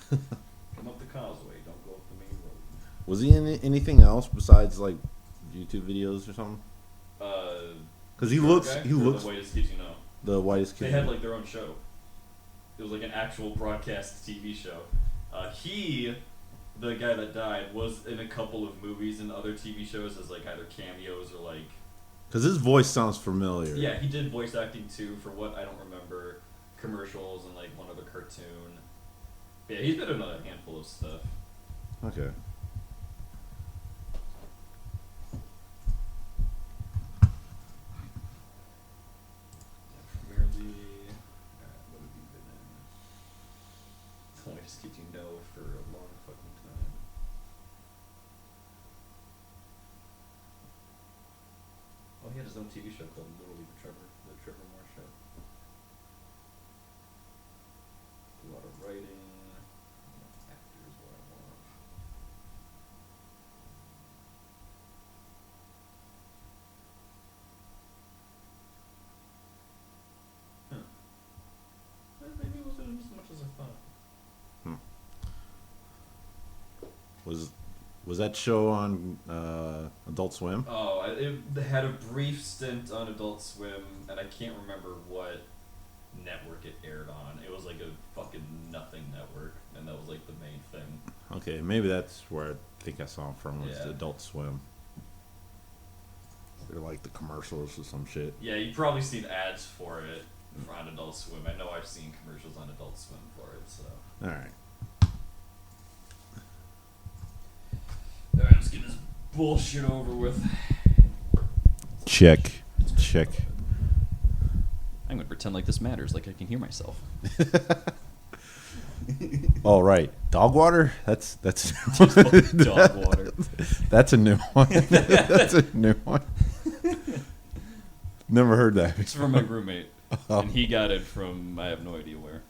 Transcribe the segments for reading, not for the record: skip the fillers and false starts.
Come up the causeway. Don't go up the main road. Was he in anything else besides like YouTube videos or something? Because he looks the whitest kid you know. The whitest kid. They had like their own show. It was like an actual broadcast TV show. The guy that died, was in a couple of movies and other TV shows as like either cameos or like. Because his voice sounds familiar. Yeah, he did voice acting too for what I don't remember, commercials and like one other cartoon. Yeah, he's been in a handful of stuff. Okay. What have you been in? Voice Kid You Know for a long fucking time. Oh, he had his own TV show called Literally the Trevor Moore Show. A lot of writing. Actors, what I want. Maybe it wasn't as much as I thought. Was that show on Adult Swim? Oh, it had a brief stint on Adult Swim, and I can't remember what network it aired on. It was like a fucking nothing network, and that was like the main thing. Okay, maybe that's where I think I saw him from, was Yeah. Adult Swim. They're like the commercials or some shit. Yeah, you've probably seen ads for it on Adult Swim. I know I've seen commercials on Adult Swim for it, so. Alright. Alright, let's get this bullshit over with. Check. I'm gonna pretend like this matters, like I can hear myself. All right, dog water. That's Dog water. That's a new one. That's a new one. Never heard that. It's from my roommate, and he got it from I have no idea where.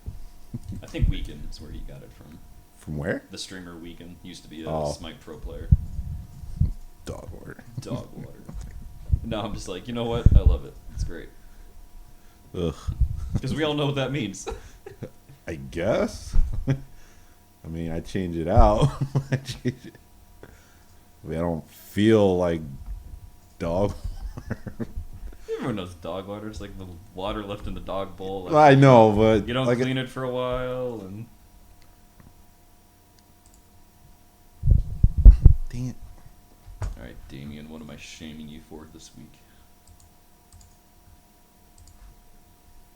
I think Weekend is where he got it from. From where? The streamer Weekend used to be a Smite Pro player. Dog water. Dog water. No, I'm just like, you know what? I love it. It's great. Ugh. Because we all know what that means. I guess. I mean, I change it out. I don't feel like dog water. Everyone knows dog water. It's like the water left in the dog bowl. Well, I know, but you don't like clean it for a while, and dang it. all right, Damien, what am I shaming you for this week?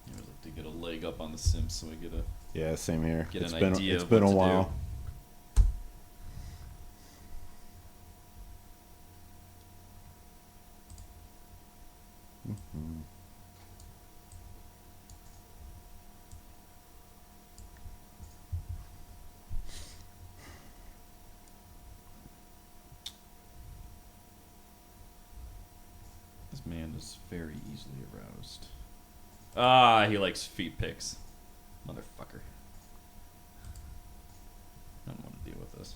I was like to get a leg up on the Sims, so I get a Same here. It's been a while. Mm-hmm. This man is very easily aroused. Ah, he likes feet pics. Motherfucker. I don't want to deal with this.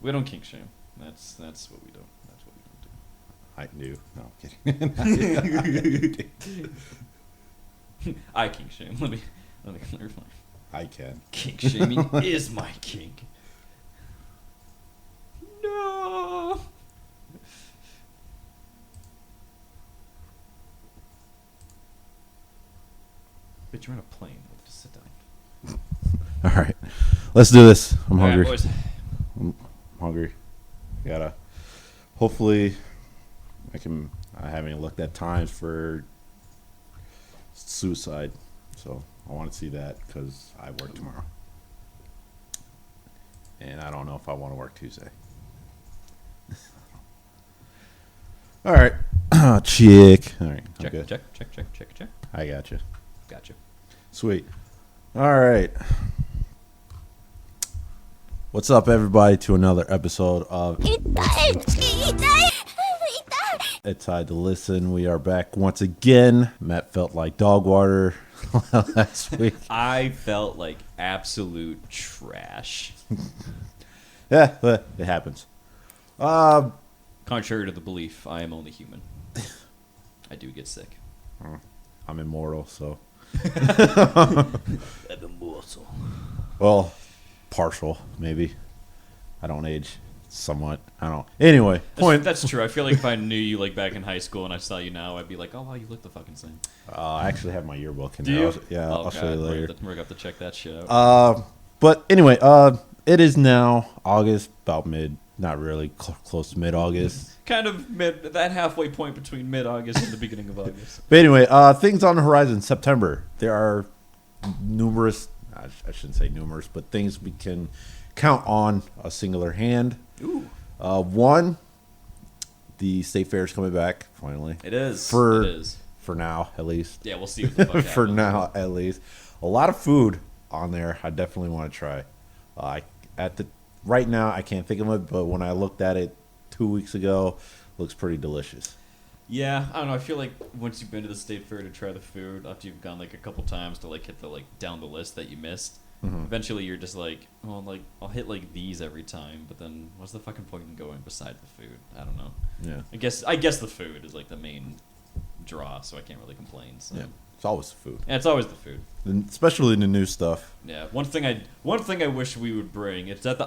We don't kink shame. That's what we don't. That's what we don't do. I do. No, I'm kidding. I kink shame. Let me clarify. I can. Kink shaming is my kink. No. But you're on a plane. Just sit down. All right, let's do this. I'm All hungry. right, boys. I'm hungry. Hopefully, I haven't looked at times for suicide, so I want to see that because I work tomorrow, and I don't know if I want to work Tuesday. All right, check. All right, I'm good. Check. I got you. Gotcha. Sweet. All right. What's up, everybody, to another episode of It's Time to Listen. We are back once again. Matt felt like dog water last week. I felt like absolute trash. Yeah, but it happens. Contrary to the belief, I am only human. I do get sick. I'm immortal, so. I'm immortal. Well, partial, maybe. I don't age somewhat. I don't. Anyway, point. That's true. I feel like if I knew you like back in high school and I saw you now, I'd be like, oh wow, you look the fucking same. I actually have my yearbook in Do there. you? I'll show you later. We're gonna have to check that shit out. But anyway, it is now August, about mid, not really close to mid-August. Kind of that halfway point between mid-August and the beginning of August. But anyway, things on the horizon. September. There are numerous. I shouldn't say numerous, but things we can count on a singular hand. Ooh. One, the state fair is coming back finally. It is. For it is. For now, at least. Yeah, we'll see what the fuck happens. For now, at least. A lot of food on there. I definitely want to try. Right now, I can't think of it, but when I looked at it 2 weeks ago, looks pretty delicious. Yeah, I don't know. I feel like once you've been to the state fair to try the food, after you've gone like a couple times to like hit the like down the list that you missed, eventually you're just like, oh, like I'll hit like these every time, but then what's the fucking point in going beside the food? I don't know. Yeah. I guess the food is like the main draw, so I can't really complain. So. Yeah, it's always the food. Yeah, it's always the food. And especially the new stuff. Yeah, one thing I wish we would bring. It's at the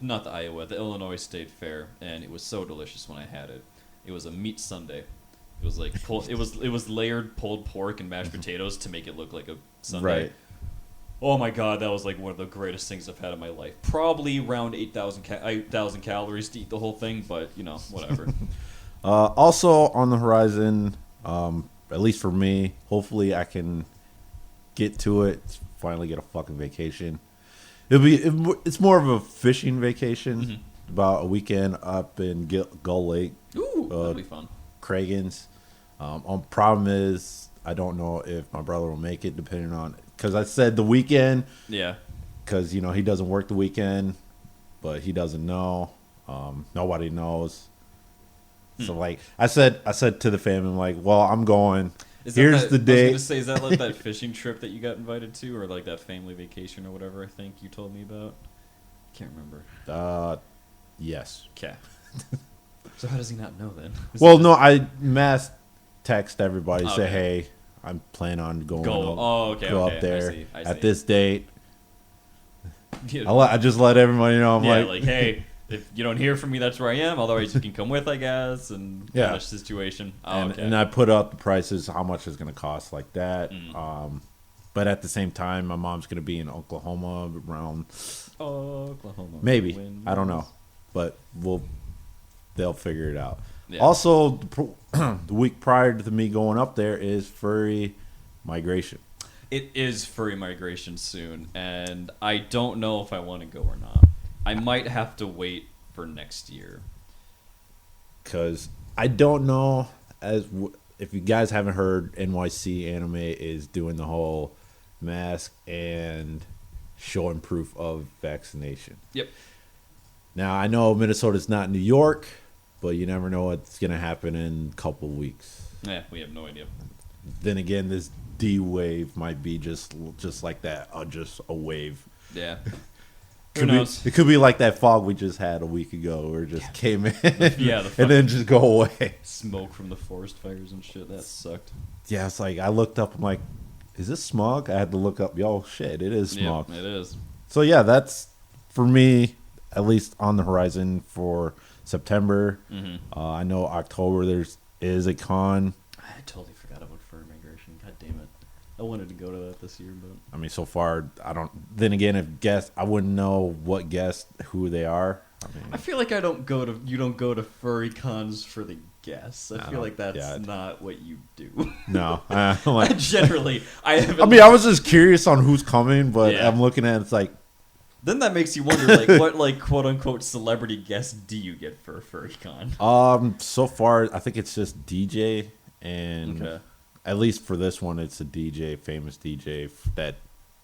not the Iowa, the Illinois State Fair, and it was so delicious when I had it. It was a meat sundae. It was like it was layered pulled pork and mashed potatoes to make it look like a sundae. Right. Oh my god, that was like one of the greatest things I've had in my life. Probably around 8,000 calories to eat the whole thing, but you know, whatever. Also on the horizon, at least for me, hopefully I can get to it. Finally get a fucking vacation. It's more of a fishing vacation. About a weekend up in Gull Lake. Ooh, that'll be fun. Craigens. Problem is, I don't know if my brother will make it, depending on, because I said the weekend. Yeah. Because he doesn't work the weekend, but he doesn't know. Nobody knows. So like I said to the family, I'm like, well, I'm going. Here's the date. I was gonna say, is that like that fishing trip that you got invited to, or like that family vacation or whatever? I think you told me about. Can't remember. Yes. Okay. So how does he not know then? Well, no, I mass text everybody, say, Okay. hey, I'm planning on going. Okay. Go okay. up there I see. at this date. Yeah, I just let everybody know. I'm like, hey, if you don't hear from me, that's where I am. Otherwise, you can come with, I guess, and Yeah. kind of situation. and I put up the prices, how much it's going to cost, like that. But at the same time, my mom's going to be in Oklahoma around Oklahoma. maybe. I don't know, but they'll figure it out. Yeah. Also, the week prior to me going up there is furry migration. It is furry migration soon, and I don't know if I want to go or not. I might have to wait for next year. Because I don't know, if you guys haven't heard, NYC Anime is doing the whole mask and showing proof of vaccination. Yep. Now, I know Minnesota's not New York, but you never know what's going to happen in a couple weeks. Yeah, we have no idea. Then again, this D wave might be just like that, just a wave. Yeah. Who knows? It could be like that fog we just had a week ago, where it just came in, Yeah, and then just go away. Smoke from the forest fires and shit. That sucked. Yeah, it's like I looked up. I'm like, is this smog? I had to look up. Yo, shit, it is smog. Yeah, it is. So yeah, that's for me, at least on the horizon for September. I know October is a con. I totally forgot about fur migration. God damn it. I wanted to go to that this year, but I mean, so far I don't. Then again, I wouldn't know what guest who they are. I feel like you don't go to furry cons for the guests. I feel like that's not what you do. No, like generally, I haven't. I mean, I was just curious on who's coming, but Yeah. I'm looking at it, it's like. Then that makes you wonder, like, what, like, quote unquote celebrity guests do you get for a furry con? So far I think it's just DJ, and at least for this one, it's a DJ, famous DJ that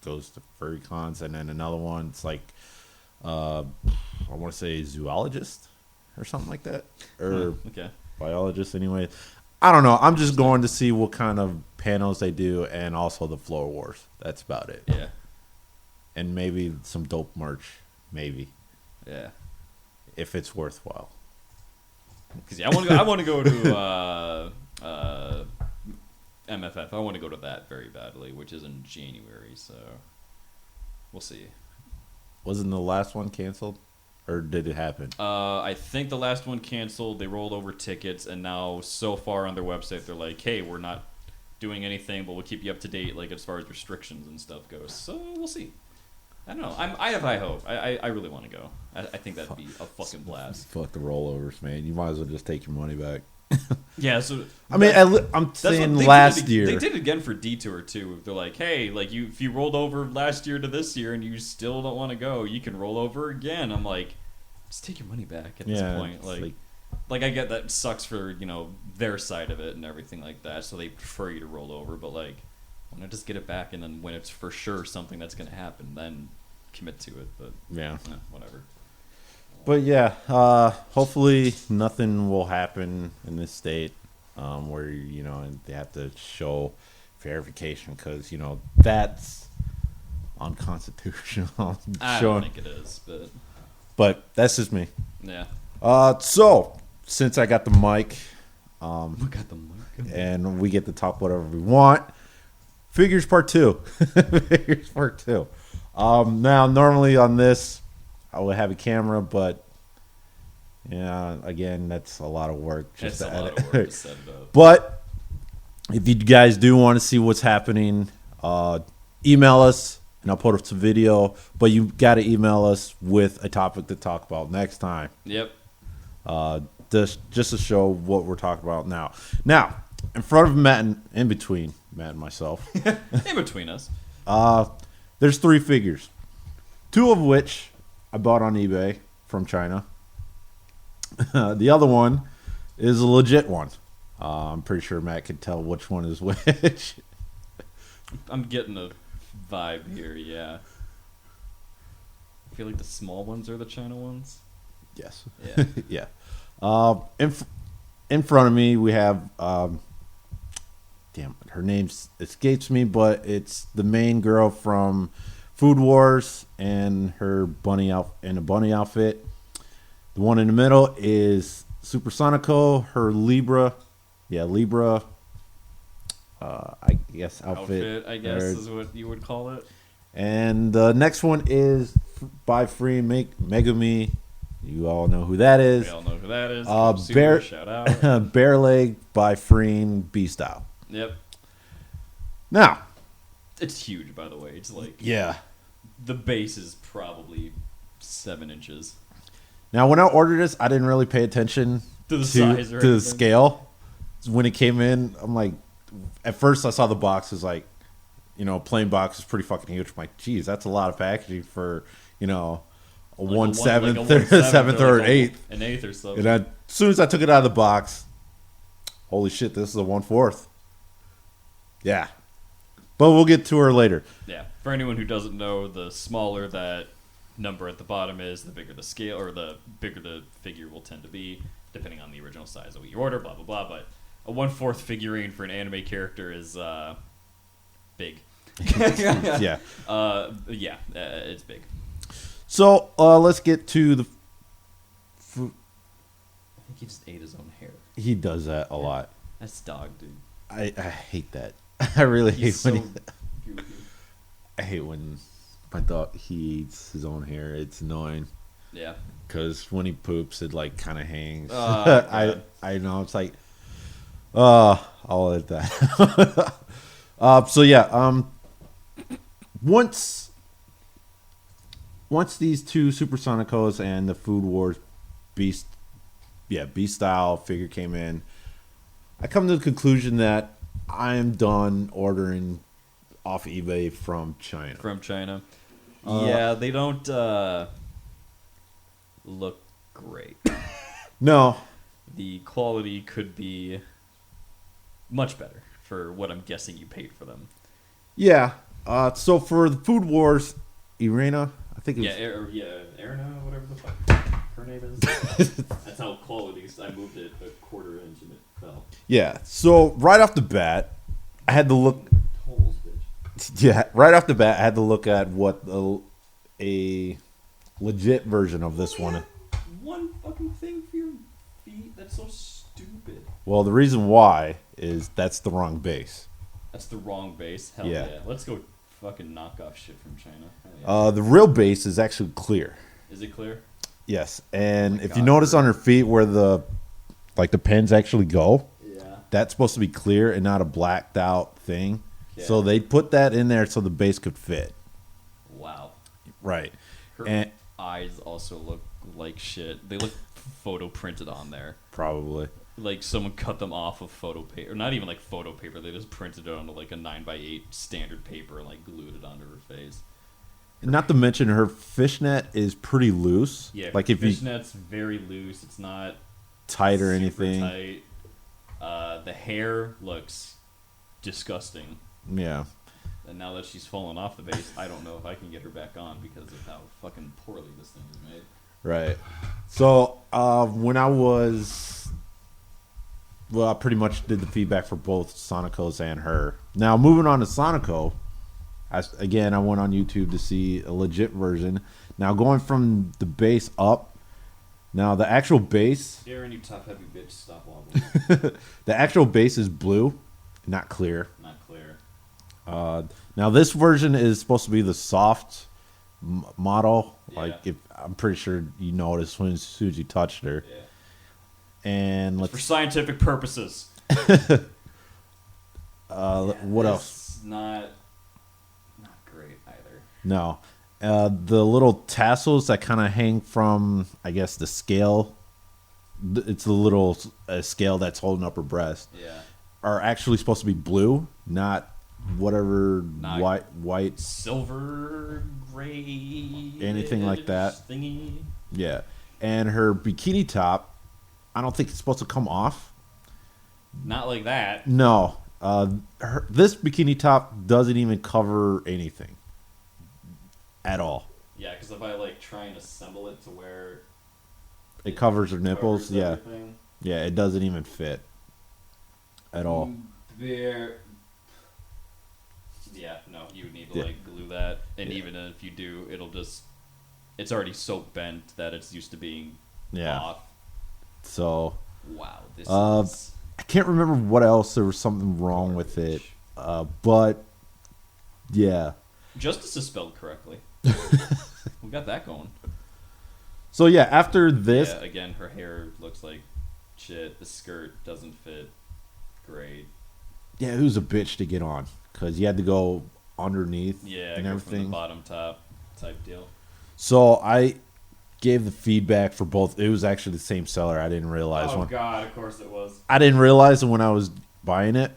goes to furry cons, and then another one, it's like, I want to say zoologist or something like that, or biologist. Anyway, I don't know. I'm just going to see what kind of panels they do, and also the floor wars. That's about it. Yeah. And maybe some dope merch, maybe. Yeah. If it's worthwhile. Because I want to go to MFF. I want to go to that very badly, which is in January, so we'll see. Wasn't the last one canceled? Or did it happen? I think the last one canceled. They rolled over tickets, and now so far on their website, they're like, "Hey, we're not doing anything, but we'll keep you up to date, like as far as restrictions and stuff goes." So we'll see. I don't know. I have high hope. I really want to go. I think that'd be a fucking blast. Fuck the rollovers, man. You might as well just take your money back. Yeah. So I mean, I'm saying last year they did it again for Detour too. They're like, "Hey, like if you rolled over last year to this year and you still don't want to go, you can roll over again." I'm like, just take your money back at this point. Like I get that sucks for their side of it and everything like that. So they prefer you to roll over, but like, why not just get it back, and then when it's for sure something that's gonna happen, then commit to it. But whatever. But yeah, hopefully nothing will happen in this state where they have to show verification, because that's unconstitutional. I don't think it is, but that's just me. Yeah. So since I got the mic, and we get to talk whatever we want, figures part 2. Figures part 2. Now normally on this I would have a camera, but again, that's a lot of work just to edit. To set it up. But if you guys do want to see what's happening, email us and I'll put up some video. But you got to email us with a topic to talk about next time. Yep. Just to show what we're talking about now. Now, in front of Matt and in between Matt and myself, in between us, there's 3 figures, 2 of which I bought on eBay from China. The other one is a legit one. I'm pretty sure Matt can tell which one is which. I'm getting a vibe here, yeah. I feel like the small ones are the China ones. Yes. Yeah. Yeah. In front of me, we have... damn, her name escapes me, but it's the main girl from Food Wars and her bunny outfit. The one in the middle is Supersonico, her Libra. Yeah, Libra. I guess outfit. I guess is what you would call it. And the next one is by Free Megumi. You all know who that is. We all know who that is. Shout out. Bear Leg by Freen B-Style. Yep. Now. It's huge, by the way. It's like... Yeah. The base is probably 7 inches. Now, when I ordered this, I didn't really pay attention to the size or to the scale. When it came in, I'm like... At first, I saw the box is like... plain box is pretty fucking huge. I'm like, geez, that's a lot of packaging for, a like 1/7 or an eighth. An eighth or something. And as soon as I took it out of the box, holy shit, this is a 1/4. Yeah. But we'll get to her later. Yeah. For anyone who doesn't know, the smaller that number at the bottom is, the bigger the scale, or the bigger the figure will tend to be, depending on the original size of what you order, blah, blah, blah. But a 1/4 figurine for an anime character is big. Yeah. It's big. So let's get to the... I think he just ate his own hair. He does that a lot. That's dog, dude. I hate that. I really hate when goofy. I hate when my dog eats his own hair. It's annoying. Yeah. Because when he poops, it like kind of hangs. Oh, I know, it's like, I'll let that. So yeah, once these 2 Supersonicos and the Food Wars Beast style figure came in, I come to the conclusion that I am done ordering off eBay from China. Yeah, they don't look great. No. The quality could be much better for what I'm guessing you paid for them. Yeah. So for the Food Wars, Irina, I think it was... Erna, whatever the fuck her name is. That's how quality, I moved it a quarter inch and it fell. Yeah, so right off the bat, I had to look... Holes, bitch. Yeah, right off the bat, I had to look at what a legit version of this one... One fucking thing for your feet? That's so stupid. Well, the reason why is that's the wrong base. That's the wrong base. Hell Yeah. yeah. Let's go fucking knock off shit from China. Hell yeah. The real base is actually clear. Is it clear? Yes, and my if God, you notice bro. on her feet where the pins actually go, Yeah. that's supposed to be clear and not a blacked out thing. Okay. So they put that in there so the base could fit. Wow. Right. Her And eyes also look like shit. They look photo printed on there. probably. Like someone cut them off of photo paper. Or not even like photo paper. They just printed it onto like a 9x8 standard paper and like glued it onto her face. Not to mention her fishnet is pretty loose. Yeah, Like if you fishnet's very loose. It's not tight or super anything. tight. The hair looks disgusting. Yeah. And now that she's fallen off the base, I don't know if I can get her back on because of how fucking poorly this thing is made. Right. So when I was, well, I pretty much did the feedback for both Sonicos and her. Now moving on to Sonico, I went on YouTube to see a legit version. Now going from the base up, now the actual base, Darren, you top heavy bitch, stop wobbling. the actual base is blue, not clear. Not clear. Now this version is supposed to be the soft model. Yeah. Like if I'm pretty sure you noticed when as soon as you touched her. Yeah. And For scientific purposes. what else? Not great either. No. The little tassels that kind of hang from, I guess, the scale. It's the little scale that's holding up her breast. Yeah. Are actually supposed to be blue, not whatever Not white. Silver, gray, Anything like that. Thingy. Yeah. And her bikini top, I don't think it's supposed to come off. Not like that. No. This bikini top doesn't even cover anything at all. Yeah, because if I like try and assemble it to where It covers her nipples. covers Yeah. everything, Yeah, it doesn't even fit at all. There. Yeah, no, you would need to Yeah. like glue that, and Yeah. even if you do, it'll just. It's already so bent that it's used to being Yeah. off. So Wow, this is I can't remember what else. There was something wrong with it. But yeah. Justice is spelled correctly. We got that going. So yeah, after this, Yeah, again, her hair looks like shit. The skirt doesn't fit great. yeah, it was a bitch to get on because you had to go underneath Yeah, and go from the everything. bottom top type deal. So I gave the feedback for both. It was actually the same seller. I didn't realize Oh when god, of course it was. I didn't realize it when I was buying it.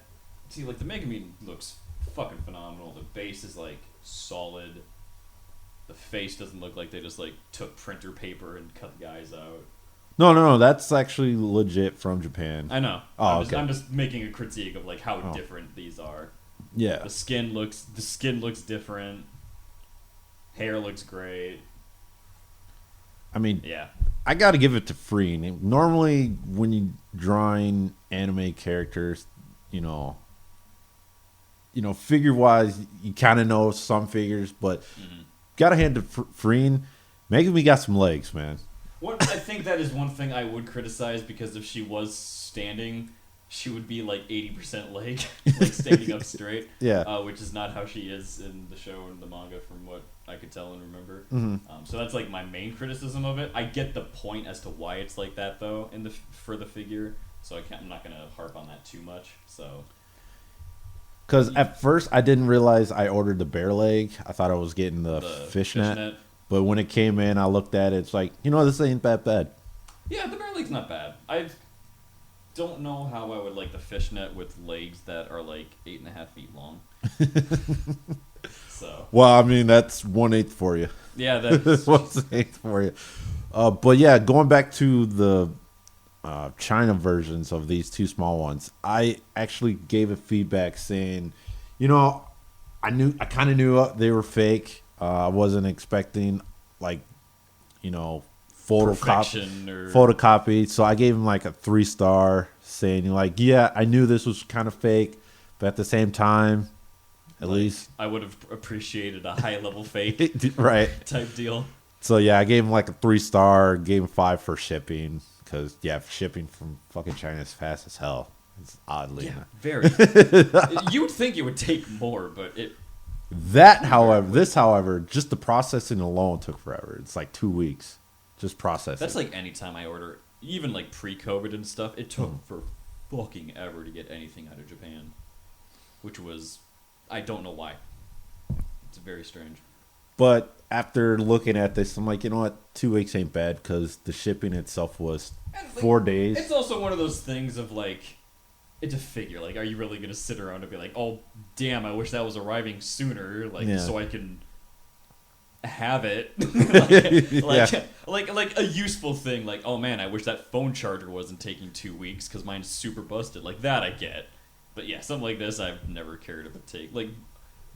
See, like the Megamine looks fucking phenomenal. The base is like solid. The face doesn't look like they just like took printer paper and cut the eyes out. No, that's actually legit from Japan. I know. Oh, I'm okay. I'm just making a critique of like how Oh. different these are. Yeah, The skin looks different. Hair looks great. I mean, Yeah. I got to give it to Freen. Normally, when you drawing anime characters, you know, figure wise, you kind of know some figures, but gotta hand to Freen. Megumi got some legs, man. What I think that is one thing I would criticize, because if she was standing, she would be like 80% leg, like standing up straight. Yeah. Which is not how she is in the show and the manga, from what I could tell and remember. Mhm. So that's like my main criticism of it. I get the point as to why it's like that though for the figure, so I'm not gonna harp on that too much. So. Because at first I didn't realize I ordered the bare leg. I thought I was getting the fishnet. But when it came in, I looked at it. It's like, this ain't that bad. Yeah, the bare leg's not bad. I don't know how I would like the fishnet with legs that are like 8.5 feet long. So. Well, I mean, that's 1/8 for you. Yeah, that's 1/8 for you. But yeah, going back to the China versions of these two small ones, I actually gave a feedback saying, I kind of knew they were fake. I wasn't expecting photocopy. So I gave him like a 3-star, saying yeah, I knew this was kind of fake, but at the same time, at least I would have appreciated a high level fake right type deal. So yeah, I gave him like a 3-star, gave him 5 for shipping, because shipping from fucking China is fast as hell. It's oddly Yeah, enough. very. You would think it would take more, but it. However, just the processing alone took forever. It's like 2 weeks, just processing. That's like any time I order, even like pre-COVID and stuff. It took for fucking ever to get anything out of Japan, which was, I don't know why. It's very strange. But after looking at this, I'm like, you know what? 2 weeks ain't bad because the shipping itself was 4 days. It's also one of those things of like, it's a figure. Like, are you really gonna sit around and be like, oh damn, I wish that was arriving sooner, like so I can have it, like a useful thing. Like, oh man, I wish that phone charger wasn't taking 2 weeks because mine's super busted. Like that I get, but yeah, something like this I've never cared if it take. Like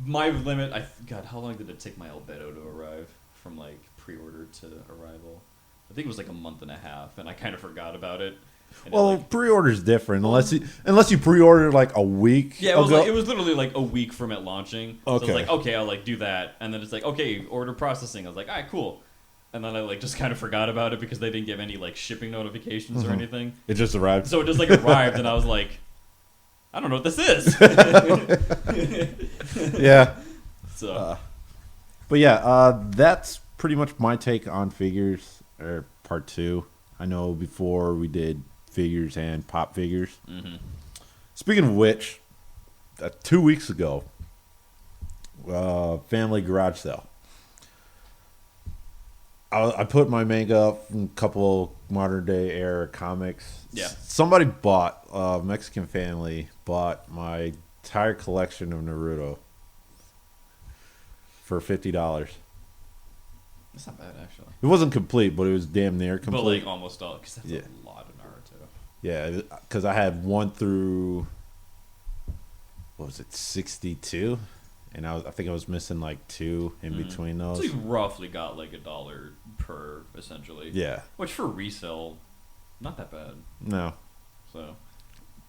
my limit, God, how long did it take my Albedo to arrive from like pre-order to arrival? I think it was like a month and a half, and I kind of forgot about it. And well, pre-order's different unless you pre-order like a week. Yeah, it was literally like a week from it launching. So I was like, okay, I'll like do that, and then it's like, okay, order processing. I was like, all right, cool. And then I like just kind of forgot about it because they didn't give any like shipping notifications or anything. It just arrived. So it just like arrived, and I was like, I don't know what this is. Yeah. So, but yeah, that's pretty much my take on figures, or part 2. I know before we did figures and pop figures. mm-hmm. Speaking of which, 2 weeks ago, family garage sale. I put my manga up from a couple modern day era comics. Yeah. Somebody bought, a Mexican family bought my entire collection of Naruto for $50. That's not bad actually. It wasn't complete, but it was damn near complete. But like almost all, because that's a lot of Naruto. Yeah, because I had 1 through, what was it, 62? And I think I was missing like 2 in between those. So you roughly got like $1 per, essentially. Yeah. Which for resale, not that bad. No. So.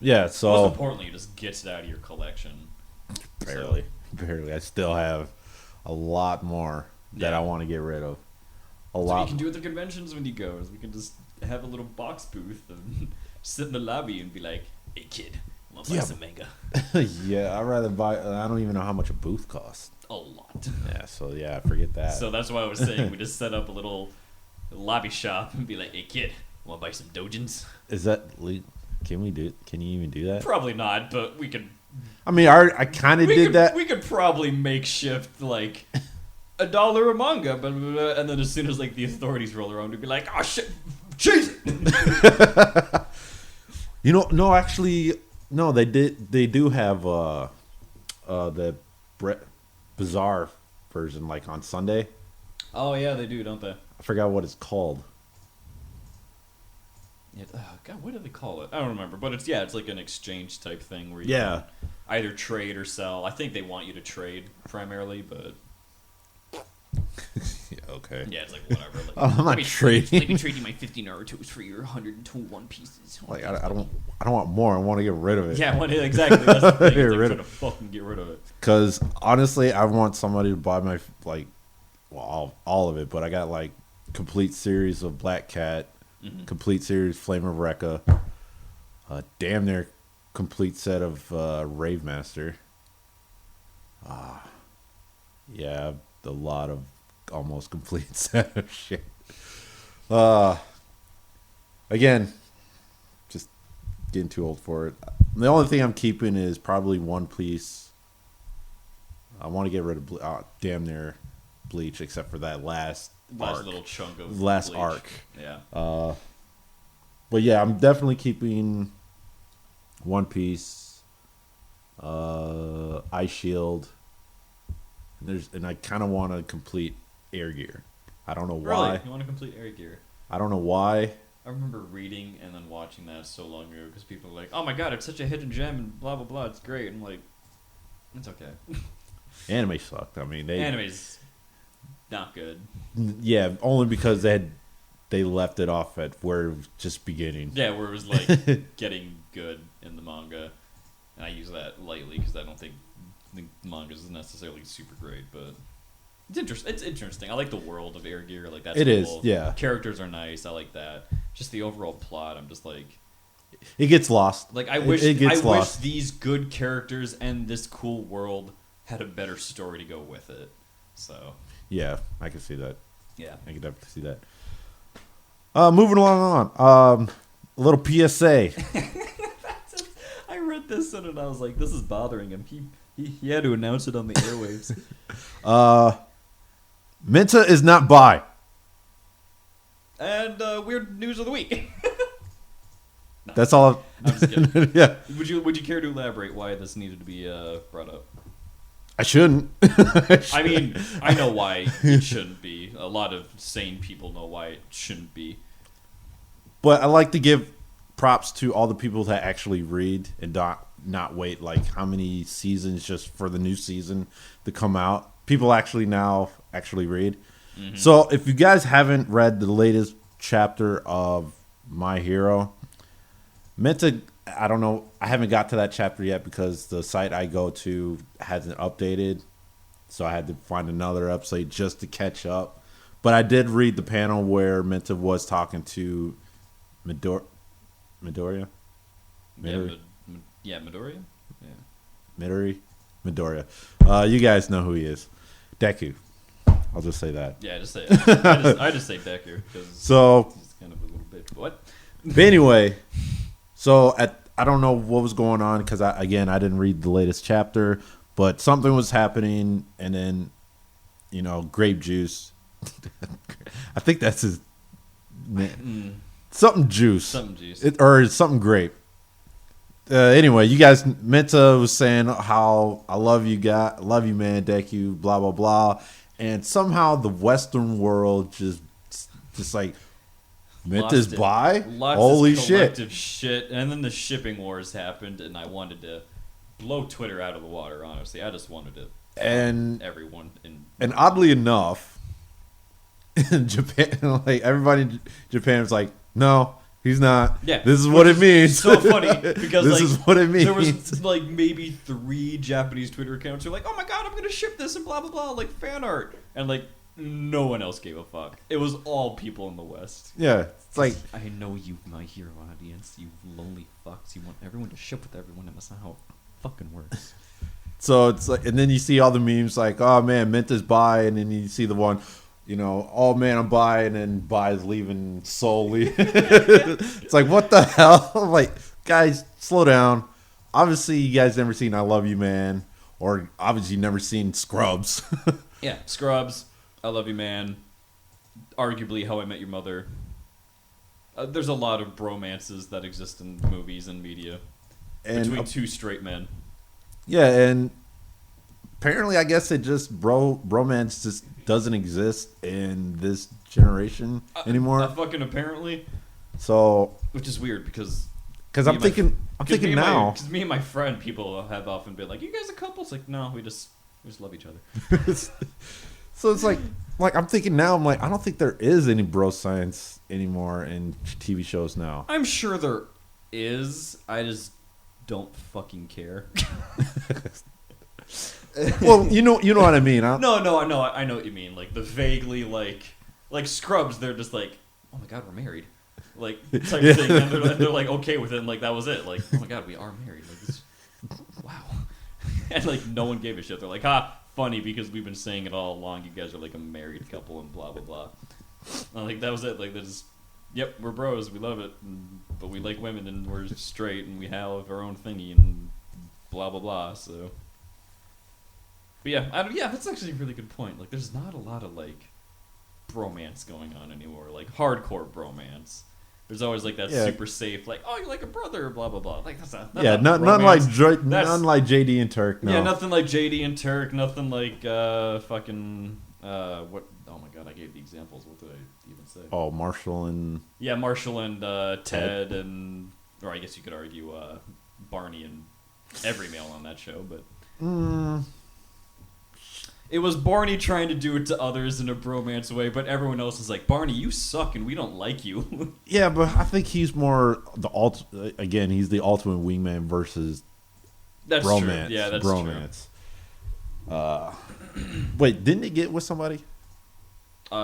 Yeah, so. Most importantly, it just gets it out of your collection. Barely. I still have a lot more that I want to get rid of. A lot. So you can do at the conventions when you go. Is we can just have a little box booth and sit in the lobby and be like, hey kid, want to buy some manga? Yeah, I'd rather buy. I don't even know how much a booth costs. A lot. Yeah, so yeah, forget that. So that's why I was saying we just set up a little lobby shop and be like, hey kid, want to buy some dojins? Is that legal? Can we do? Can you even do that? Probably not, but we could. I mean, I kind of did that. We could probably makeshift like $1 a manga, but and then as soon as like the authorities roll around, we'd be like, oh shit, chase it. You know, no, actually, no, they did. They do have the Bazaar version, like on Sunday. Oh yeah, they do, don't they? I forgot what it's called. Yeah, God, what do they call it? I don't remember, but it's like an exchange type thing where you can either trade or sell. I think they want you to trade primarily, but yeah, okay. Yeah, it's like whatever. Like, I'm not trading. Let me trade you my 50 Narutos for your 102 One Pieces. Like I don't want more. I want to get rid of it. Yeah, exactly. That's the thing. They're trying to fucking get rid of it. Because honestly, I want somebody to buy my all of it, but I got like complete series of Black Cat, complete series Flame of Recca, damn near complete set of Rave Master. Yeah, a lot of almost complete set of shit. Again, just getting too old for it. The only thing I'm keeping is probably One Piece. I want to get rid of damn near Bleach, except for that last little chunk of last Bleach. arc. Yeah. But yeah, I'm definitely keeping One Piece, Ice Shield. And I kind of want to complete Air Gear. I don't know why. Really? You want to complete Air Gear? I don't know why. I remember reading and then watching that so long ago because people were like, "Oh my god, it's such a hidden gem and blah blah blah. It's great." And I'm like, it's okay. Anime sucked. I mean, anime's not good. Yeah, only because they left it off at where it was just beginning. Yeah, where it was like getting good in the manga, and I use that lightly because I don't think the manga is necessarily super great, but it's interesting. I like the world of Air Gear. Like that's it cool. is. Yeah, characters are nice. I like that. Just the overall plot, I'm just like, it gets lost. Like I wish it gets I wish lost. these good characters and this cool world had a better story to go with it. So Yeah, I can see that. yeah. I can definitely see that. Moving along on. A little PSA. I read this and I was like, this is bothering him. He had to announce it on the airwaves. Menta is not bi. And weird news of the week. No, That's all. I'm just kidding. Yeah. Would you care to elaborate why this needed to be brought up? I shouldn't. I mean, I know why it shouldn't be. A lot of sane people know why it shouldn't be. But I like to give props to all the people that actually read and not wait like how many seasons just for the new season to come out. People actually read. Mm-hmm. So if you guys haven't read the latest chapter of My Hero, Menta, I don't know. I haven't got to that chapter yet because the site I go to hasn't updated. So I had to find another episode just to catch up. But I did read the panel where Menta was talking to Midoriya? Midoriya? Yeah. Midoriya. You guys know who he is. Deku. I'll just say that. Yeah, just say it. I just say Deku because So, he's kind of a little bit. What? but anyway, so I don't know what was going on because I didn't read the latest chapter, but something was happening, and then grape juice. I think that's his name. Something juice. Or something grape. Anyway, you guys, Menta was saying how I love you, man, Deku, blah blah blah, and somehow the Western world just like Menta's bi. Holy shit! And then the shipping wars happened, and I wanted to blow Twitter out of the water. Honestly, I just wanted to everyone. And oddly enough, in Japan, like everybody in Japan was like, no. He's not. Yeah, this is what it means. So funny because this is what it means. There was like maybe 3 Japanese Twitter accounts who were like, "Oh my god, I'm gonna ship this and blah blah blah," like fan art, and like no one else gave a fuck. It was all people in the West. Yeah, it's like I know you, My Hero audience, you lonely fucks. You want everyone to ship with everyone, and that's not how it fucking works. So it's like, and then you see all the memes like, "Oh man, Menta's bi," and then you see the one. Oh man, I'm bi, and then bi is leaving solely. It's like, what the hell? I'm like, guys, slow down. Obviously, you guys never seen I Love You, Man, or obviously you never seen Scrubs. Yeah, Scrubs, I Love You, Man, arguably How I Met Your Mother. There's a lot of bromances that exist in movies and media between 2 straight men. Yeah, and apparently, I guess it just bromance just doesn't exist in this generation anymore. Fucking apparently. So, which is weird because I'm thinking now. Because me and my friend, people have often been like, "You guys a couple?" It's like, no, we just love each other. So it's like I'm thinking now. I'm like, I don't think there is any bro science anymore in TV shows now. I'm sure there is. I just don't fucking care. Well, you know what I mean. No, I know what you mean. Like the vaguely like Scrubs, they're just like, oh my god, we're married, like type of thing, and they're like okay with it. And, like that was it. Like, oh my god, we are married. Like this, wow. And like no one gave a shit. They're like, funny because we've been saying it all along. You guys are like a married couple and blah blah blah. And, like that was it. Like there's, yep, we're bros. We love it, but we like women and we're straight and we have our own thingy and blah blah blah. So. But yeah, that's actually a really good point. Like, there's not a lot of like bromance going on anymore, like hardcore bromance. There's always like that super safe, like, oh, you're like a brother, blah blah blah. Like that's none like JD and Turk. No. Yeah, nothing like JD and Turk. Nothing like fucking what? Oh my god, I gave the examples. What did I even say? Oh, Marshall and Ted and, or I guess you could argue Barney and every male on that show, but. It was Barney trying to do it to others in a bromance way, but everyone else is like, Barney, you suck and we don't like you. Yeah, but I think he's more again, he's the ultimate wingman versus that's bromance. True. Yeah, that's bromance. True. Wait, didn't he get with somebody?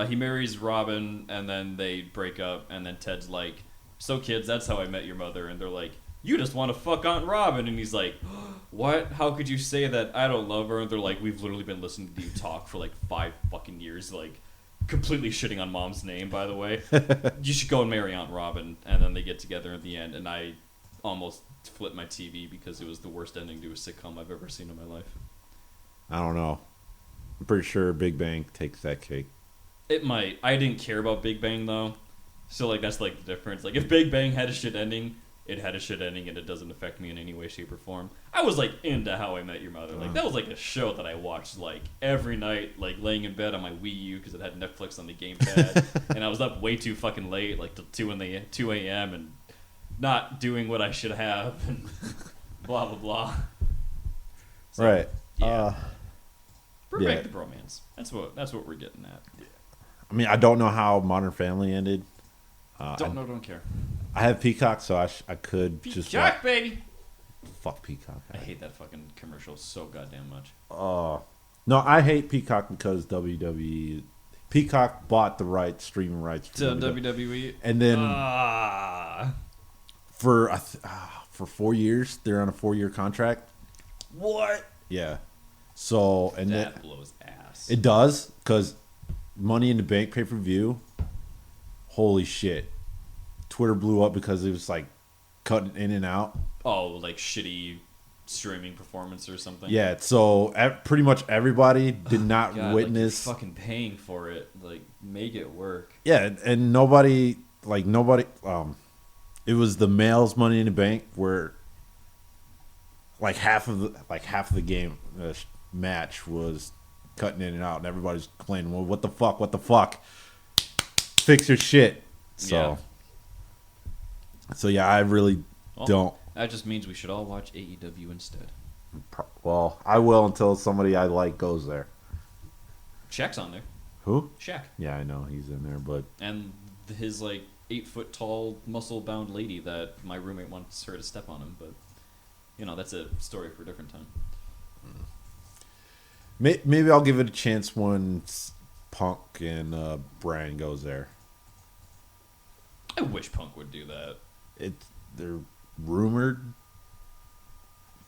He marries Robin, and then they break up, and then Ted's like, so kids, that's how I met your mother. And they're like, you just want to fuck Aunt Robin. And he's like, what? How could you say that? I don't love her. And they're like, we've literally been listening to you talk for like 5 fucking years. Like, completely shitting on Mom's name, by the way. You should go and marry Aunt Robin. And then they get together in the end. And I almost flipped my TV because it was the worst ending to a sitcom I've ever seen in my life. I don't know. I'm pretty sure Big Bang takes that cake. It might. I didn't care about Big Bang, though. So, like, that's, like, the difference. Like, if Big Bang had a shit ending, it had a shit ending, and it doesn't affect me in any way, shape, or form. I was, like, into How I Met Your Mother. Like, that was, like, a show that I watched, like, every night, like, laying in bed on my Wii U, because it had Netflix on the gamepad. And I was up way too fucking late, like, till 2 a.m., and not doing what I should have, and blah, blah, blah. So, right. Yeah. Bring yeah. back the bromance. That's what we're getting at. I mean, I don't know how Modern Family ended. Don't care. I have Peacock, so I could just Peacock, baby. Fuck Peacock. I hate that fucking commercial so goddamn much. No, I hate Peacock because WWE. Peacock bought the streaming rights To WWE, and then for 4 years, they're on a 4-year contract. What? Yeah. So and that blows ass. It does, because Money in the Bank pay-per-view, holy shit. Twitter blew up because it was like cutting in and out. Oh, like shitty streaming performance or something? Yeah, so pretty much everybody did not God, witness. like, fucking paying for it. Like, make it work. Yeah, and nobody, it was the males' Money in the Bank where like half of the game match was cutting in and out, and everybody's complaining, well, what the fuck, fix your shit. So yeah, I really don't. That just means we should all watch AEW instead. Well, I will until somebody I like goes there. Shaq's on there. Who? Shaq. Yeah, I know he's in there, but and his like 8-foot tall muscle bound lady that my roommate wants her to step on him, but you know, that's a story for a different time. Maybe I'll give it a chance when Punk and Brian goes there. I wish Punk would do that. They're rumored.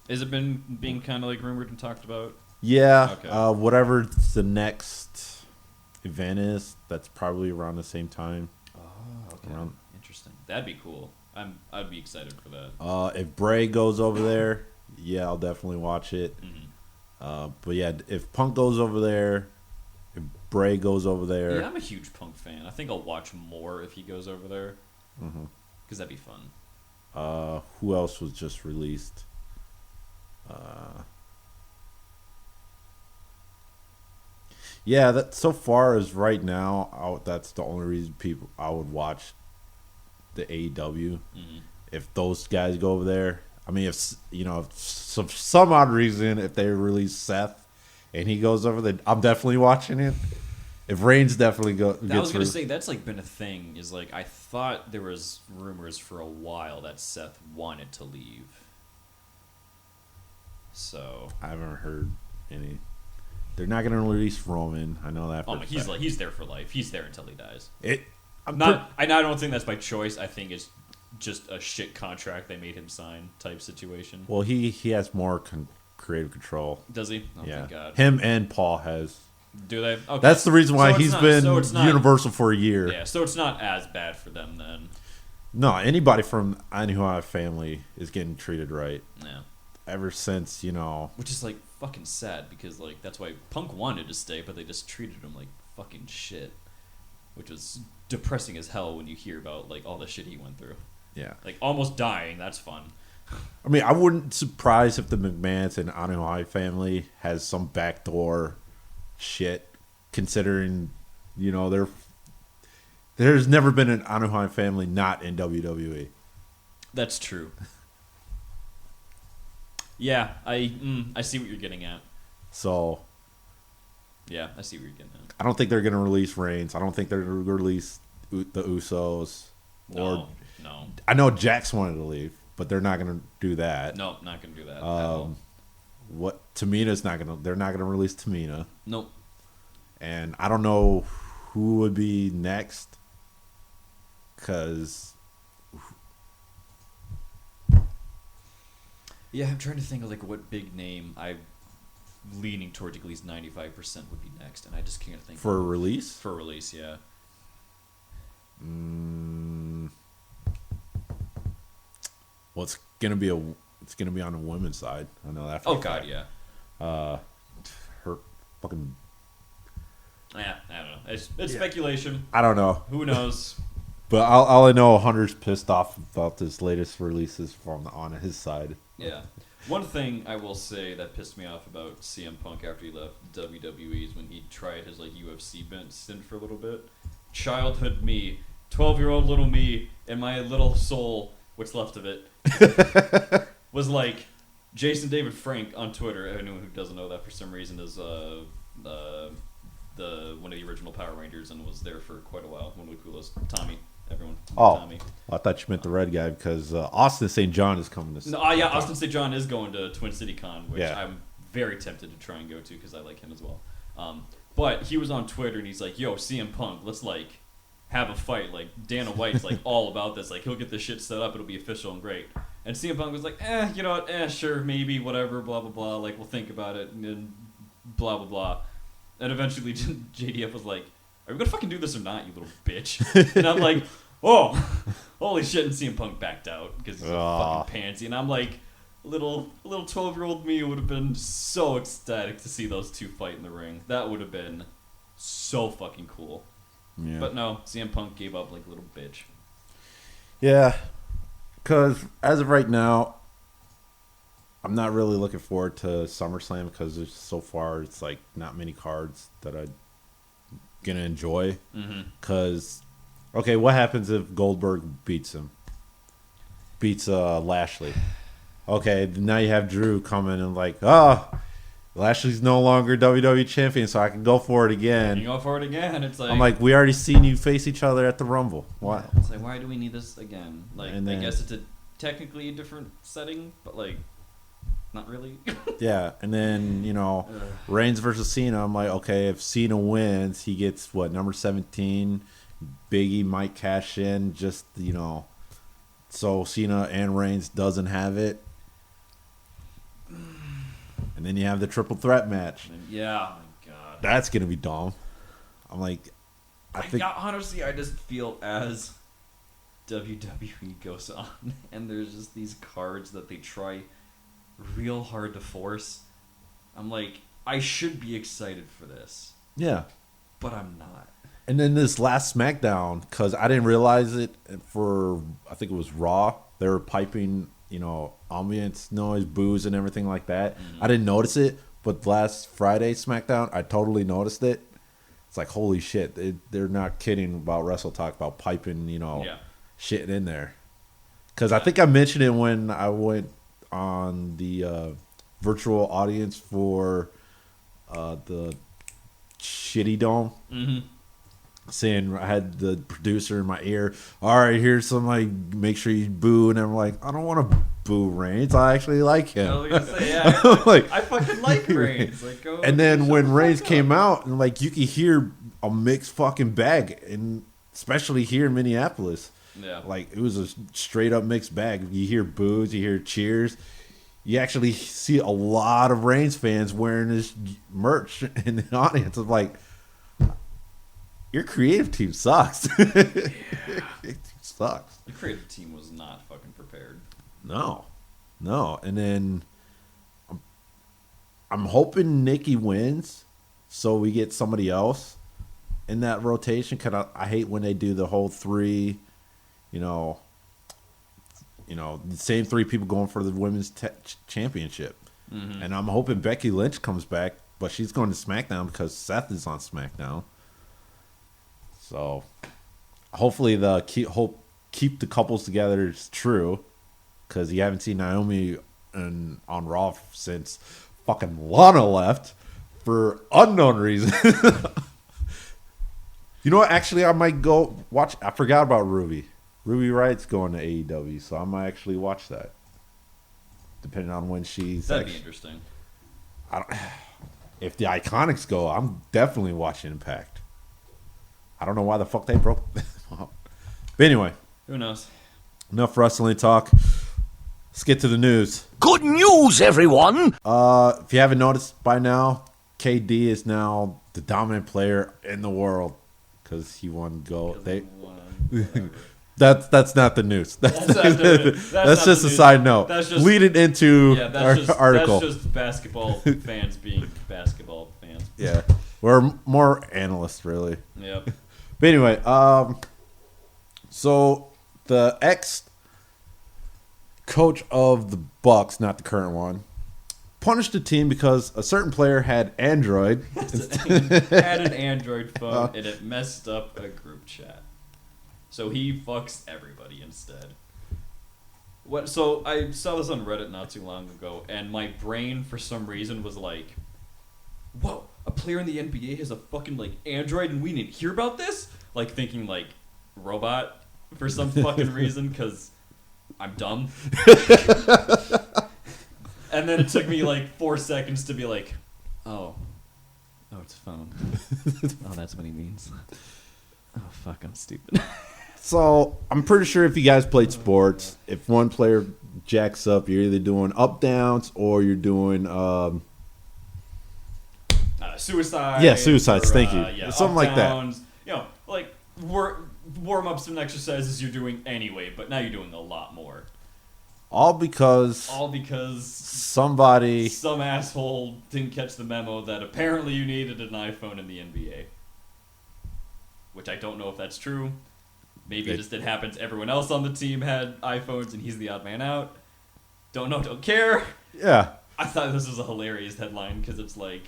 Has it been being kind of like rumored and talked about? Yeah. Okay. Whatever the next event is, that's probably around the same time. Oh, okay. Interesting. That'd be cool. I'd be excited for that. If Bray goes over there, yeah, I'll definitely watch it. Mm-hmm. But yeah, if Punk goes over there, if Bray goes over there, yeah, I'm a huge Punk fan. I think I'll watch more if he goes over there. Mm-hmm. Because that'd be fun. Who else was just released? Yeah, that so far as right now, that's the only reason I would watch the AEW. Mm-hmm. If those guys go over there, I mean, if for some odd reason, if they release Seth and he goes over there, I'm definitely watching it. If Reigns definitely I was gonna say that's like been a thing. Is like I thought there was rumors for a while that Seth wanted to leave. So I haven't heard any. They're not gonna release Roman. I know that. He's there for life. He's there until he dies. I don't think that's by choice. I think it's just a shit contract they made him sign type situation. Well, he has more creative control. Does he? Oh, yeah. Thank God. Him and Paul has. Do they? Okay. That's the reason why he's been Universal for a year. Yeah, so it's not as bad for them then. No, anybody from I Knew How Family is getting treated right. Yeah. Ever since, Which is like fucking sad because like that's why Punk wanted to stay, but they just treated him like fucking shit. Which was depressing as hell when you hear about like all the shit he went through. Yeah. Like almost dying, that's fun. I mean, I wouldn't surprise if the McMahons and I Knew How Family has some backdoor shit, considering there's never been an I Knew How Family not in WWE. That's true. Yeah, I see what you're getting at. So, yeah, I see what you're getting at. I don't think they're gonna release Reigns. I don't think they're gonna release the Usos. No. I know Jax wanted to leave, but they're not gonna do that. No, not gonna do that. At all. Tamina's not gonna. They're not gonna release Tamina. Nope. And I don't know who would be next, because Yeah, I'm trying to think of like what big name I'm leaning towards. At least 95% would be next, and I just can't think For a release. for a release. Yeah. Well, it's gonna be on the women's side. I know that. Oh God, yeah. Her fucking. Yeah, I don't know. It's speculation. I don't know. Who knows? But all I know, Hunter's pissed off about this latest releases from on his side. Yeah. One thing I will say that pissed me off about CM Punk after he left WWE is when he tried his like UFC stint for a little bit. Childhood me, 12-year-old little me, and my little soul, what's left of it, was like Jason David Frank on Twitter. Anyone who doesn't know that for some reason is the one of the original Power Rangers and was there for quite a while. One of the coolest. Tommy. Everyone. Tommy. I thought you meant the red guy because Austin St. John is coming to. No, yeah, Austin St. John is going to Twin City Con, which Yeah. I'm very tempted to try and go to because I like him as well. But he was on Twitter and he's like, "Yo, CM Punk, let's like have a fight. Like Dana White's like all about this. Like he'll get this shit set up. It'll be official and great." And CM Punk was like, you know what? Sure, maybe, whatever, blah blah blah. Like we'll think about it and blah blah blah. And eventually JDF was like, "Are we gonna fucking do this or not, you little bitch?" And I'm like, "Oh, holy shit!" And CM Punk backed out because he's a fucking pansy. And I'm like, little 12-year-old me would have been so ecstatic to see those two fight in the ring. That would have been so fucking cool. Yeah. But no, CM Punk gave up like a little bitch. Yeah, because as of right now, I'm not really looking forward to SummerSlam because so far it's like not many cards that I'm gonna enjoy. Because, okay, what happens if Goldberg beats Lashley? Okay, now you have Drew coming and like, Lashley's no longer WWE champion, so I can go for it again. You go for it again. It's like I'm like, we already seen you face each other at the Rumble. Why? It's like, why do we need this again? Like, And then- I guess it's technically a different setting, but like, not really. Yeah, and then, Reigns versus Cena. I'm like, okay, if Cena wins, he gets, number 17. Biggie might cash in just, so Cena and Reigns doesn't have it. And then you have the triple threat match. Yeah, oh my God. That's going to be dumb. I'm like, I think... honestly, I just feel as WWE goes on, and there's just these cards that they try real hard to force. I'm like, I should be excited for this. Yeah. But I'm not. And then this last SmackDown, because I didn't realize it for, I think it was Raw, they were piping, ambience noise, boos, and everything like that. I didn't notice it, but last Friday SmackDown, I totally noticed it. It's like, holy shit, they're not kidding about Wrestle Talk, about piping, shit in there. Because I think I mentioned it when I went on the virtual audience for the Shitty Dome. Saying I had the producer in my ear. All right, here's some make sure you boo, and I'm like, I don't want to boo Reigns. I actually like him. I was gonna say, yeah, I fucking like Reigns. Like, go. And then when Reigns came out, and you could hear a mixed fucking bag, and especially here in Minneapolis, it was a straight up mixed bag. You hear boos, you hear cheers. You actually see a lot of Reigns fans wearing his merch in the audience. It's like, your creative team sucks. It sucks. The creative team was not fucking prepared. No. And then I'm hoping Nikki wins so we get somebody else in that rotation. Cause I hate when they do the whole three, the same three people going for the women's championship. And I'm hoping Becky Lynch comes back, but she's going to SmackDown because Seth is on SmackDown. So, hopefully the keep the couples together is true, because you haven't seen Naomi on Raw since fucking Lana left for unknown reason. You know what? Actually, I might go watch. I forgot about Ruby. Ruby Riot's going to AEW, so I might actually watch that, depending on when she's. That'd be interesting. If the Iconics go, I'm definitely watching Impact. I don't know why the fuck they broke them up. But anyway. Who knows? Enough wrestling talk. let's get to the news. Good news, everyone! If you haven't noticed by now, KD is now the dominant player in the world because he won gold. That's not the news. That's just a side note. Lead it into our article. That's just basketball fans being basketball fans. Yeah, we're more analysts, really. Yep. But anyway, so the ex-coach of the Bucks, not the current one, punished the team because a certain player had Android. Had an Android phone and it messed up a group chat. So he fucks everybody instead. So I saw this on Reddit not too long ago, and my brain for some reason was like, "Whoa, a player in the NBA has a fucking like Android, and we didn't hear about this?" Like thinking like robot for some fucking reason because I'm dumb. And then it took me like 4 seconds to be like, "Oh, it's a phone. Oh, that's what he means. Oh fuck, I'm stupid." So I'm pretty sure if you guys played sports, if one player jacks up, you're either doing up downs or you're doing suicide. Yeah, suicides. Or, thank you. Yeah, something like that. You know, like warm ups and exercises you're doing anyway, but now you're doing a lot more. All because some asshole didn't catch the memo that apparently you needed an iPhone in the NBA. Which I don't know if that's true. Maybe it just it happens. Everyone else on the team had iPhones, and he's the odd man out. Don't know. Don't care. Yeah. I thought this was a hilarious headline because it's like,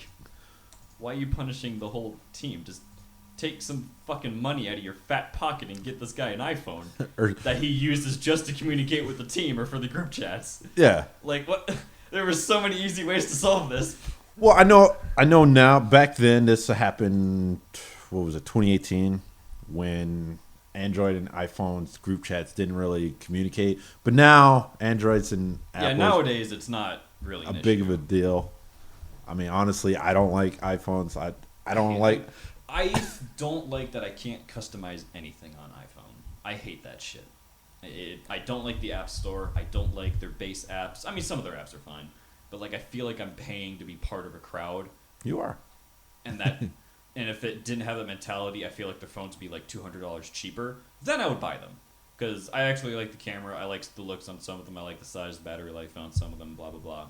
why are you punishing the whole team? Just take some fucking money out of your fat pocket and get this guy an iPhone that he uses just to communicate with the team or for the group chats. Yeah. Like what? There were so many easy ways to solve this. Well, I know now. Back then, this happened. What was it? 2018, when Android and iPhones group chats didn't really communicate. But now Androids and Apples, nowadays it's not really a big of a deal. I mean, honestly, I don't like iPhones. I don't like that I can't customize anything on iPhone. I hate that shit. I don't like the App Store. I don't like their base apps. I mean, some of their apps are fine, but like I feel like I'm paying to be part of a crowd. You are. And that. And if it didn't have that mentality, I feel like the phones would be like $200 cheaper. Then I would buy them. Because I actually like the camera. I like the looks on some of them. I like the size, the battery life on some of them, blah, blah, blah.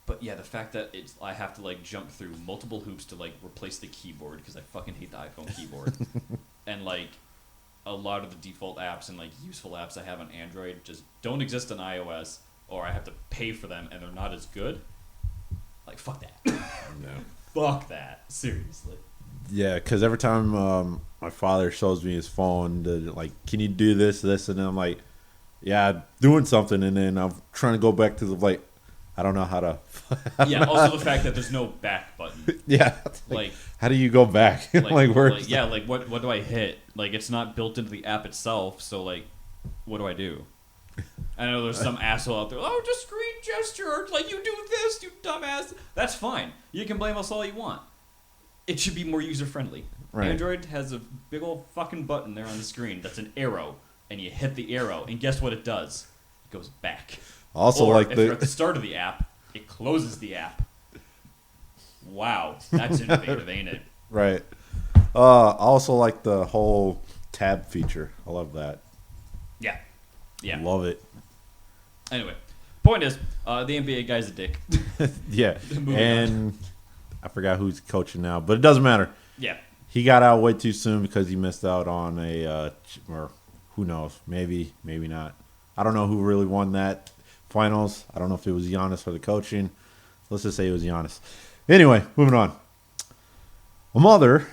But yeah, the fact that I have to like jump through multiple hoops to like replace the keyboard because I fucking hate the iPhone keyboard. And like a lot of the default apps and like useful apps I have on Android just don't exist on iOS, or I have to pay for them and they're not as good. Like, fuck that. No. Fuck that. Seriously. Yeah, because every time my father shows me his phone, like, can you do this, and then I'm like, yeah, doing something, and then I'm trying to go back to the, like, I don't know how to. Yeah, also the fact that there's no back button. Yeah. Like, how do you go back? What do I hit? Like, it's not built into the app itself, so, like, what do I do? I know there's some asshole out there, just screen gesture, like, you do this, you dumbass. That's fine. You can blame us all you want. It should be more user-friendly. Right. Android has a big old fucking button there on the screen that's an arrow, and you hit the arrow, and guess what it does? It goes back. Also, or like if you're at the start of the app, it closes the app. Wow, that's innovative, ain't it? Right. Also, like the whole tab feature. I love that. Yeah. Yeah. Love it. Anyway, point is, the NBA guy's a dick. Yeah. And I forgot who's coaching now, but it doesn't matter. Yeah. He got out way too soon because he missed out on a, or who knows, maybe not. I don't know who really won that finals. I don't know if it was Giannis or the coaching. Let's just say it was Giannis. Anyway, moving on. A mother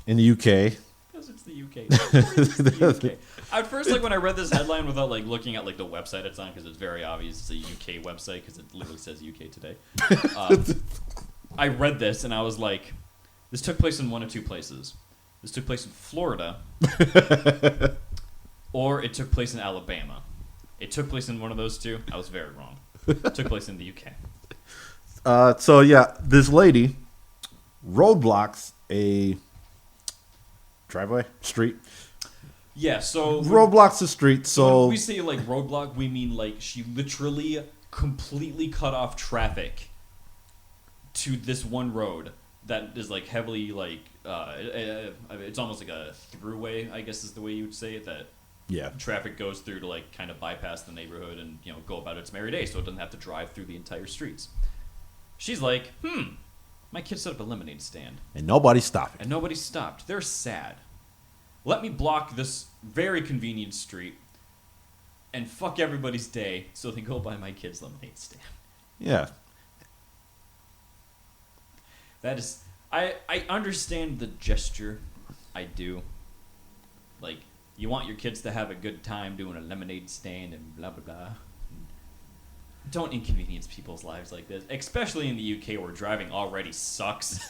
in the UK. Because it's the UK. It's the UK. At first, like when I read this headline without like looking at like the website it's on, because it's very obvious it's a UK website because it literally says UK Today. I read this and I was like, this took place in one of two places. This took place in Florida, or it took place in Alabama. It took place in one of those two. I was very wrong. It took place in the UK. So yeah, this lady roadblocks a driveway, street, Yeah, so Roadblocks the street, so when we say like roadblock, we mean like she literally completely cut off traffic to this one road that is like heavily like it's almost like a throughway, I guess is the way you would say it, that yeah. traffic goes through to like kind of bypass the neighborhood and go about its merry day, so it doesn't have to drive through the entire streets. She's like, my kid set up a lemonade stand And nobody stopped it. and nobody stopped. They're sad. Let me block this very convenient street and fuck everybody's day so they go buy my kid's lemonade stand. Yeah. That is, I understand the gesture. I do. Like, you want your kids to have a good time doing a lemonade stand and blah, blah, blah. Don't inconvenience people's lives like this, especially in the UK where driving already sucks.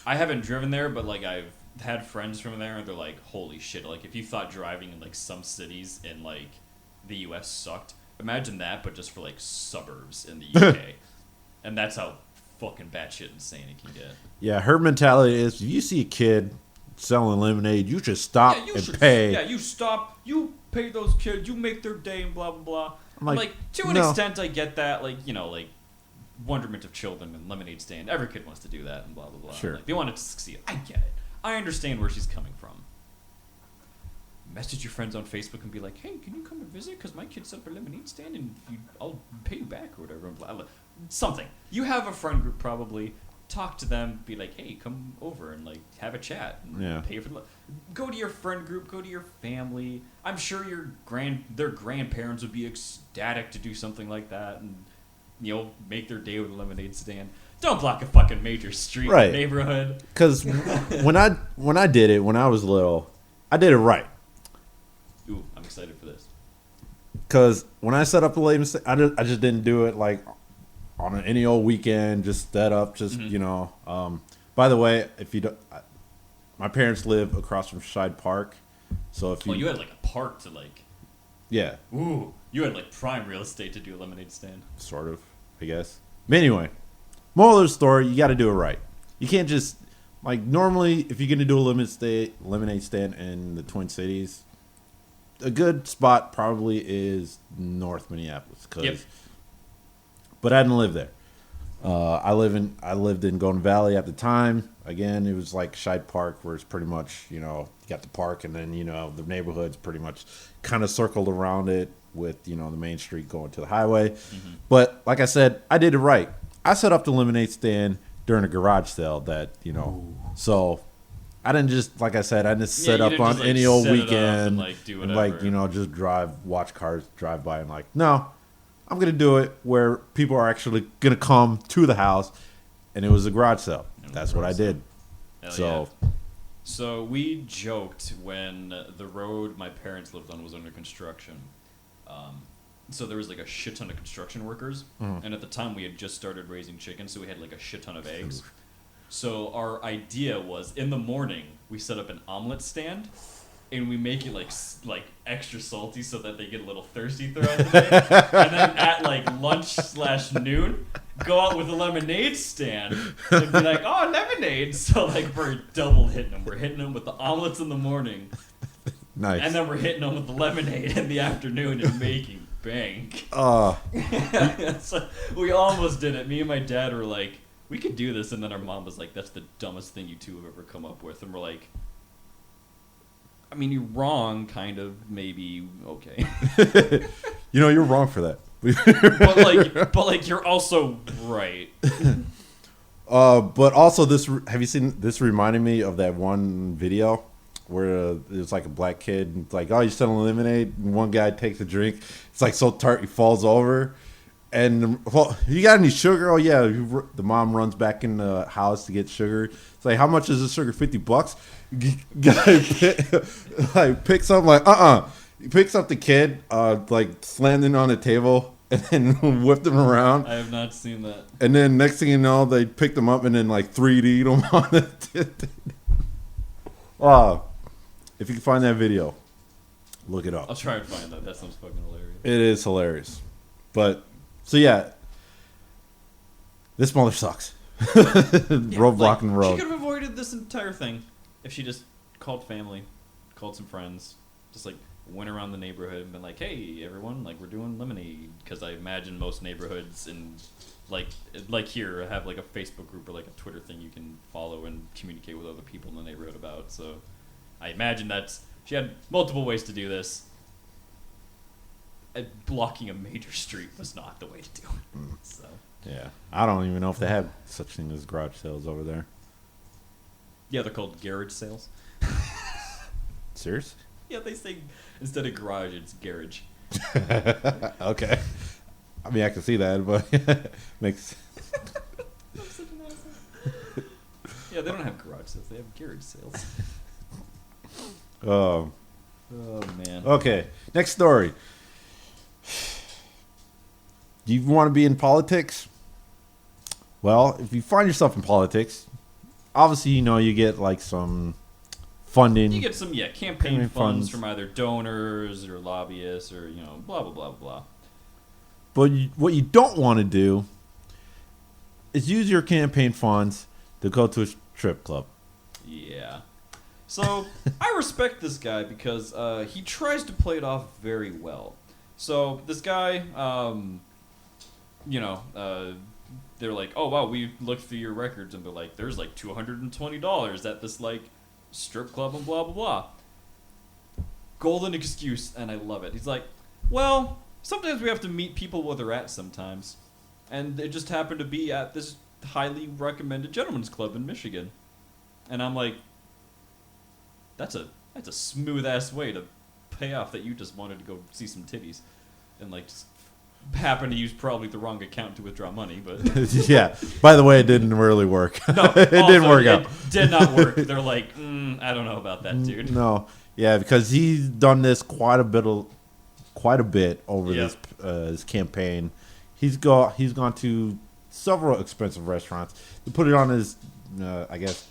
I haven't driven there, but like I've had friends from there and they're like, holy shit, like if you thought driving in like some cities in like the US sucked, imagine that but just for like suburbs in the UK. And that's how fucking batshit insane it can get. Yeah, her mentality is if you see a kid selling lemonade, you should stop pay. Yeah, you stop, you pay those kids, you make their day and blah blah blah. I'm like to an extent I get that, like, like wonderment of children and lemonade stand. Every kid wants to do that and blah blah blah. Sure. Like, they want it to succeed. I get it. I understand where she's coming from. Message your friends on Facebook and be like, hey, can you come and visit? Because my kid set up a lemonade stand and I'll pay you back or whatever. Blah, blah. Something. You have a friend group probably. Talk to them. Be like, hey, come over and like have a chat. And pay for the. Go to your friend group. Go to your family. I'm sure their grandparents would be ecstatic to do something like that and make their day with a lemonade stand. Don't block a fucking major street in the neighborhood. Because when I did it when I was little, I did it right. Ooh, I'm excited for this. Because when I set up a lemonade stand, I just didn't do it like on any old weekend. Just set up, by the way, if you don't, my parents live across from Shide Park, so if you had like a park to like. Yeah. Ooh, you had like prime real estate to do a lemonade stand. Sort of, I guess. But anyway, moral of the story: you got to do it right. You can't just like normally if you're gonna do a lemonade stand in the Twin Cities. A good spot probably is North Minneapolis, but I didn't live there. I lived in Golden Valley at the time. Again, it was like Shide Park, where it's pretty much you got the park, and then the neighborhood's pretty much kind of circled around it with the main street going to the highway. Mm-hmm. But like I said, I did it right. I set up the lemonade stand during a garage sale so. I didn't just, like I said, I didn't set up on any old weekend and just watch cars drive by and no, I'm going to do it where people are actually going to come to the house, and it was a garage sale. That's what I did. So we joked when the road my parents lived on was under construction. So there was like a shit ton of construction workers, and at the time we had just started raising chickens, so we had like a shit ton of eggs. So our idea was in the morning we set up an omelet stand, and we make it like extra salty so that they get a little thirsty throughout the day. And then at like lunch/noon, go out with a lemonade stand and be like, oh, lemonade. So like we're double hitting them. We're hitting them with the omelets in the morning. Nice. And then we're hitting them with the lemonade in the afternoon and making bank. So we almost did it. Me and my dad were like, we could do this, and then our mom was like, that's the dumbest thing you two have ever come up with. And we're like, I mean, you're wrong, kind of, maybe, okay. You're wrong for that. but you're also right. But also have you seen, this reminded me of that one video where it's like a black kid, and it's like, oh, you're selling lemonade, and one guy takes a drink, it's like so tart he falls over. And, well, you got any sugar? Oh, yeah. The mom runs back in the house to get sugar. It's like, how much is this sugar? $50? Guy picks up, He picks up the kid, slammed him on the table, and then whipped him around. I have not seen that. And then next thing you know, they picked him up and then, 3D'd him on it. If you can find that video, look it up. I'll try and find that. That sounds fucking hilarious. It is hilarious. But... So yeah, this mother sucks. Road blocking the road. She could have avoided this entire thing if she just called family, called some friends, just like went around the neighborhood and been like, hey everyone, like we're doing lemonade, because I imagine most neighborhoods in like here have like a Facebook group or like a Twitter thing you can follow and communicate with other people in the neighborhood about. So I imagine she had multiple ways to do this. Blocking a major street was not the way to do it. So Yeah, I don't even know if they have such thing as garage sales over there. yeah, they're called garage sales. Seriously? Yeah, they say instead of garage, it's garage. Okay. I mean, I can see that, but makes. I'm such an asshole. Yeah, they don't have garage sales; they have garage sales. Oh Man. Okay. Next story. Do you want to be in politics? Well, if you find yourself in politics, obviously you get like some funding. You get some campaign funds from either donors or lobbyists or blah blah blah blah. But what you don't want to do is use your campaign funds to go to a strip club. Yeah. So I respect this guy because he tries to play it off very well. So this guy, they're like, oh wow, we looked through your records, and they're like, there's like $220 at this like strip club and blah blah blah. Golden excuse, and I love it. He's like, well, sometimes we have to meet people where they're at sometimes, and it just happened to be at this highly recommended gentleman's club in Michigan, and I'm like, that's a smooth ass way to pay off that you just wanted to go see some titties, and like just happen to use probably the wrong account to withdraw money, but Yeah. By the way, it didn't really work. no, it didn't work out. It did not work. They're like, I don't know about that, dude. No. Yeah, because he's done this quite a bit over Yep. his campaign. He's gone to several expensive restaurants to put it on his, I guess,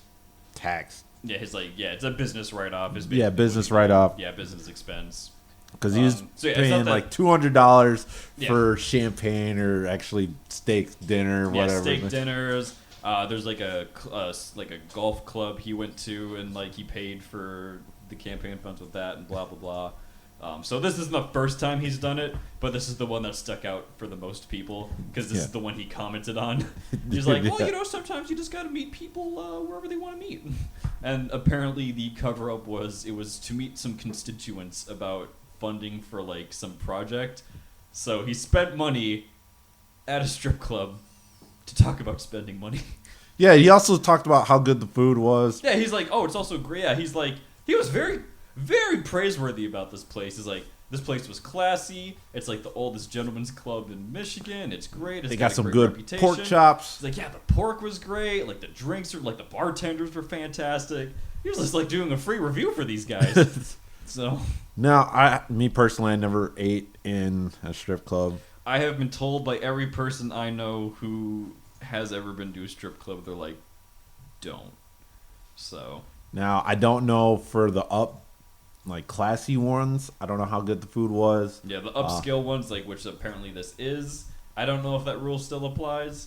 tax. Yeah, it's a business write-off. Business write-off. Yeah, business expense. Because he was it's paying not that- like $200 Yeah. for champagne or actually steak dinner, whatever. Steak dinners. There's like a golf club he went to, and like he paid for the campaign funds with that, and blah blah blah. So this isn't the first time he's done it, but this is the one that stuck out for the most people because this is the one he commented on. He's like, well, sometimes you just got to meet people wherever they want to meet. And apparently the cover-up was to meet some constituents about funding for like some project. So he spent money at a strip club to talk about spending money. Yeah, he also talked about how good the food was. Yeah, he's like, oh, it's also great. Yeah, he's like, he was very, very praiseworthy about this place. He's like, this place was classy. It's like the oldest gentleman's club in Michigan. It's great. They got a some great good reputation. pork chops. He's like, yeah, the pork was great. Like the drinks were, like the bartenders were fantastic. He was just like doing a free review for these guys. So Now, me personally, I never ate in a strip club. I have been told by every person I know who has ever been to a strip club, they're like, don't. So Now, I don't know for the classy ones. I don't know how good the food was. yeah, the upscale ones, like which apparently this is. I don't know if that rule still applies.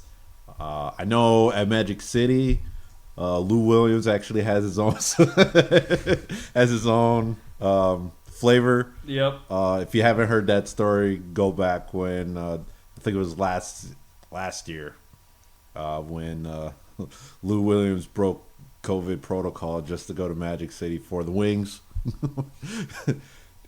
I know at Magic City, Lou Williams actually has his own flavor. Yep. If you haven't heard that story, go back when I think it was last year when Lou Williams broke COVID protocol just to go to Magic City for the wings.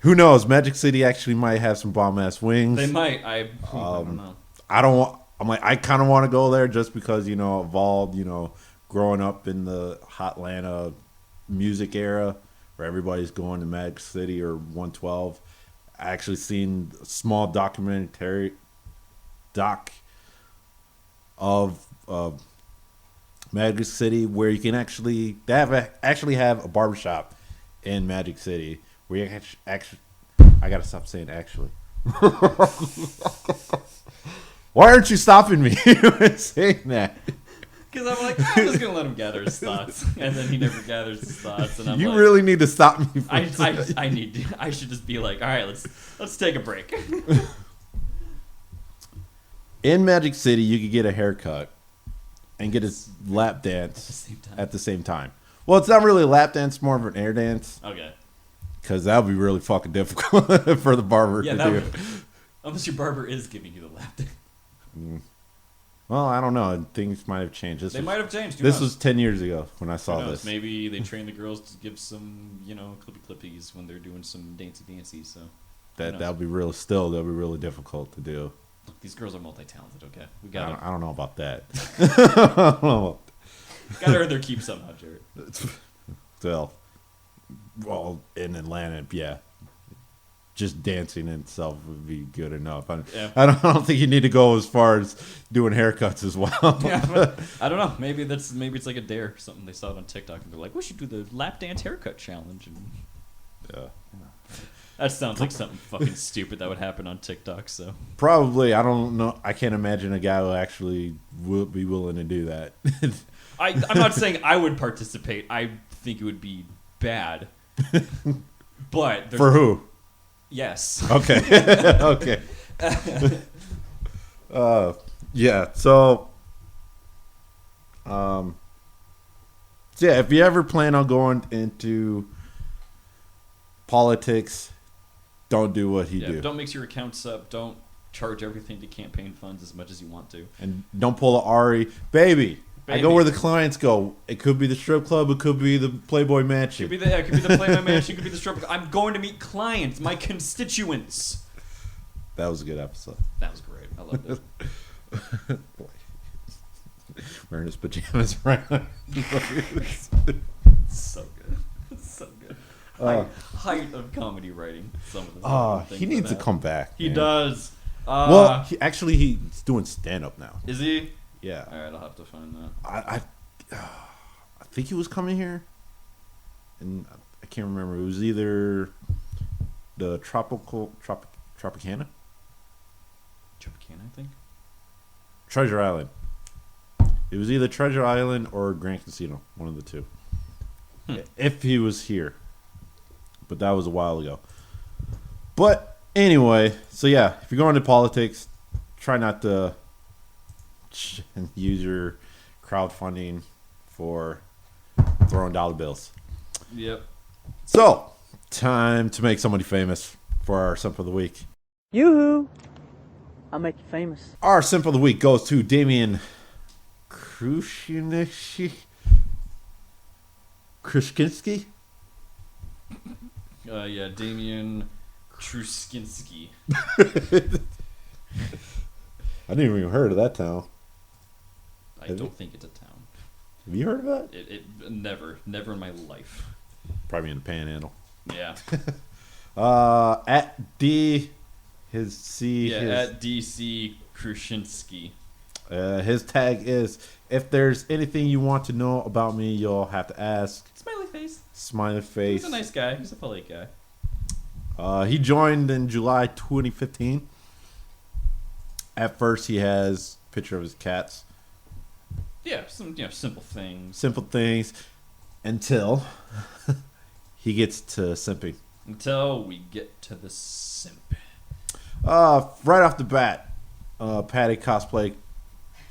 Who knows? Magic City actually might have some bomb ass wings. They might. I don't know. I kind of want to go there just because evolved. Growing up in the Hotlanta music era where everybody's going to Magic City or 112. I actually seen a small doc of Magic City where you can actually have a barbershop in Magic City where you actually I gotta stop saying actually. Why aren't you stopping me saying that? Because I'm like, I'm just gonna let him gather his thoughts, and then he never gathers his thoughts, and I'm You like, really need to stop me. I should just be like, all right, let's take a break. In Magic City, you could get a haircut and get a lap dance Same time. at the same time. Well, it's not really a lap dance, more of an air dance. Okay. Because that would be really fucking difficult for the barber to do. Unless your barber is giving you the lap dance. Well, I don't know. Things might have changed. They might have changed. This was 10 years ago when I saw this. Maybe they train the girls to give some, clippy-clippies when they're doing some dancey-dancey, so... That would be really difficult to do. Look, these girls are multi-talented, okay? I don't know about that. Gotta earn their keep somehow, Jared. Well, in Atlanta, yeah. Just dancing in itself would be good enough. I don't think you need to go as far as doing haircuts as well. Yeah, but I don't know. Maybe it's like a dare or something. They saw it on TikTok and they're like, we should do the lap dance haircut challenge. And that sounds like something fucking stupid that would happen on TikTok. So probably, I don't know. I can't imagine a guy who actually would be willing to do that. I'm not saying I would participate. I think it would be bad. But for who? Yes. Okay. Okay. Yeah. So, yeah. If you ever plan on going into politics, don't do what he do. Don't mix your accounts up. Don't charge everything to campaign funds as much as you want to. And don't pull a Ari, baby. I go where the clients go. It could be the strip club. It could be the Playboy Mansion. It could be the Playboy Mansion. It could be the strip club. I'm going to meet clients, my constituents. That was a good episode. That was great. I loved it. Wearing his pajamas right now. So good. So good. Height of comedy writing. Some of the he needs to come back. He does. Well, he's doing stand-up now. Is he? Yeah. All right, I'll have to find that. I think he was coming here, and I can't remember. It was either the Tropicana, Tropicana, I think. Treasure Island. It was either Treasure Island or Grand Casino, one of the two. If he was here, but that was a while ago. But anyway, so yeah, if you're going to politics, try not to use your crowdfunding for throwing dollar bills. Yep. So, time to make somebody famous for our simp of the week. Yoo-hoo! I'll make you famous. Our simp of the week goes to Damian Kruskinski. Yeah, Damian Truskinski. I didn't even heard of that town. I don't think it's a town. Have you heard of that? It never in my life. Probably in the Panhandle. Yeah. At DC Krushinski. His tag is, if there's anything you want to know about me, you'll have to ask. Smiley face. Smiley face. He's a nice guy. He's a polite guy. He joined in July 2015. At first, he has a picture of his cats. Yeah, some simple things. Simple things until he gets to simping. Until we get to the simp. Right off the bat, Patty Cosplay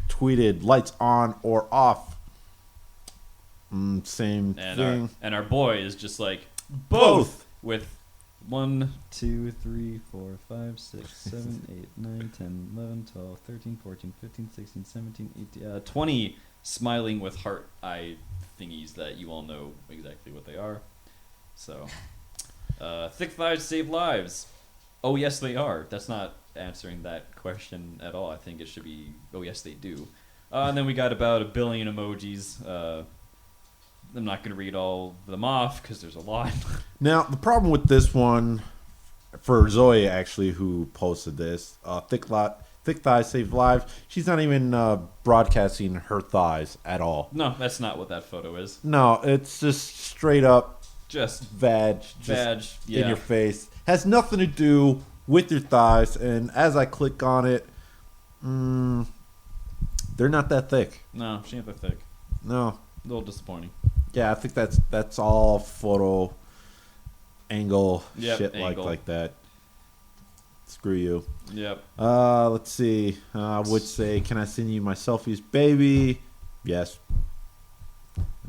tweeted lights on or off. Same thing. And our boy is just like both with 1, 2, 3, 4, 5, 6, 7, 8, 9, 10, 11, 12, 13, 14, 15, 16, 17, 18, 20 smiling with heart eye thingies that you all know exactly what they are. So, thick thighs save lives. Oh, yes, they are. That's not answering that question at all. I think it should be, oh, yes, they do. And then we got about 1 billion emojis. I'm not going to read all of them off because there's a lot. Now, the problem with this one, for Zoe, actually, who posted this, thick thighs save lives, she's not even broadcasting her thighs at all. No, that's not what that photo is. No, it's just straight up just vag yeah. in your face. Has nothing to do with your thighs, and as I click on it, they're not that thick. No, she ain't that thick. No. A little disappointing. Yeah, I think that's all photo angle shit angle. like that. Screw you. Yep. Let's see. I would say, can I send you my selfies, baby? Yes.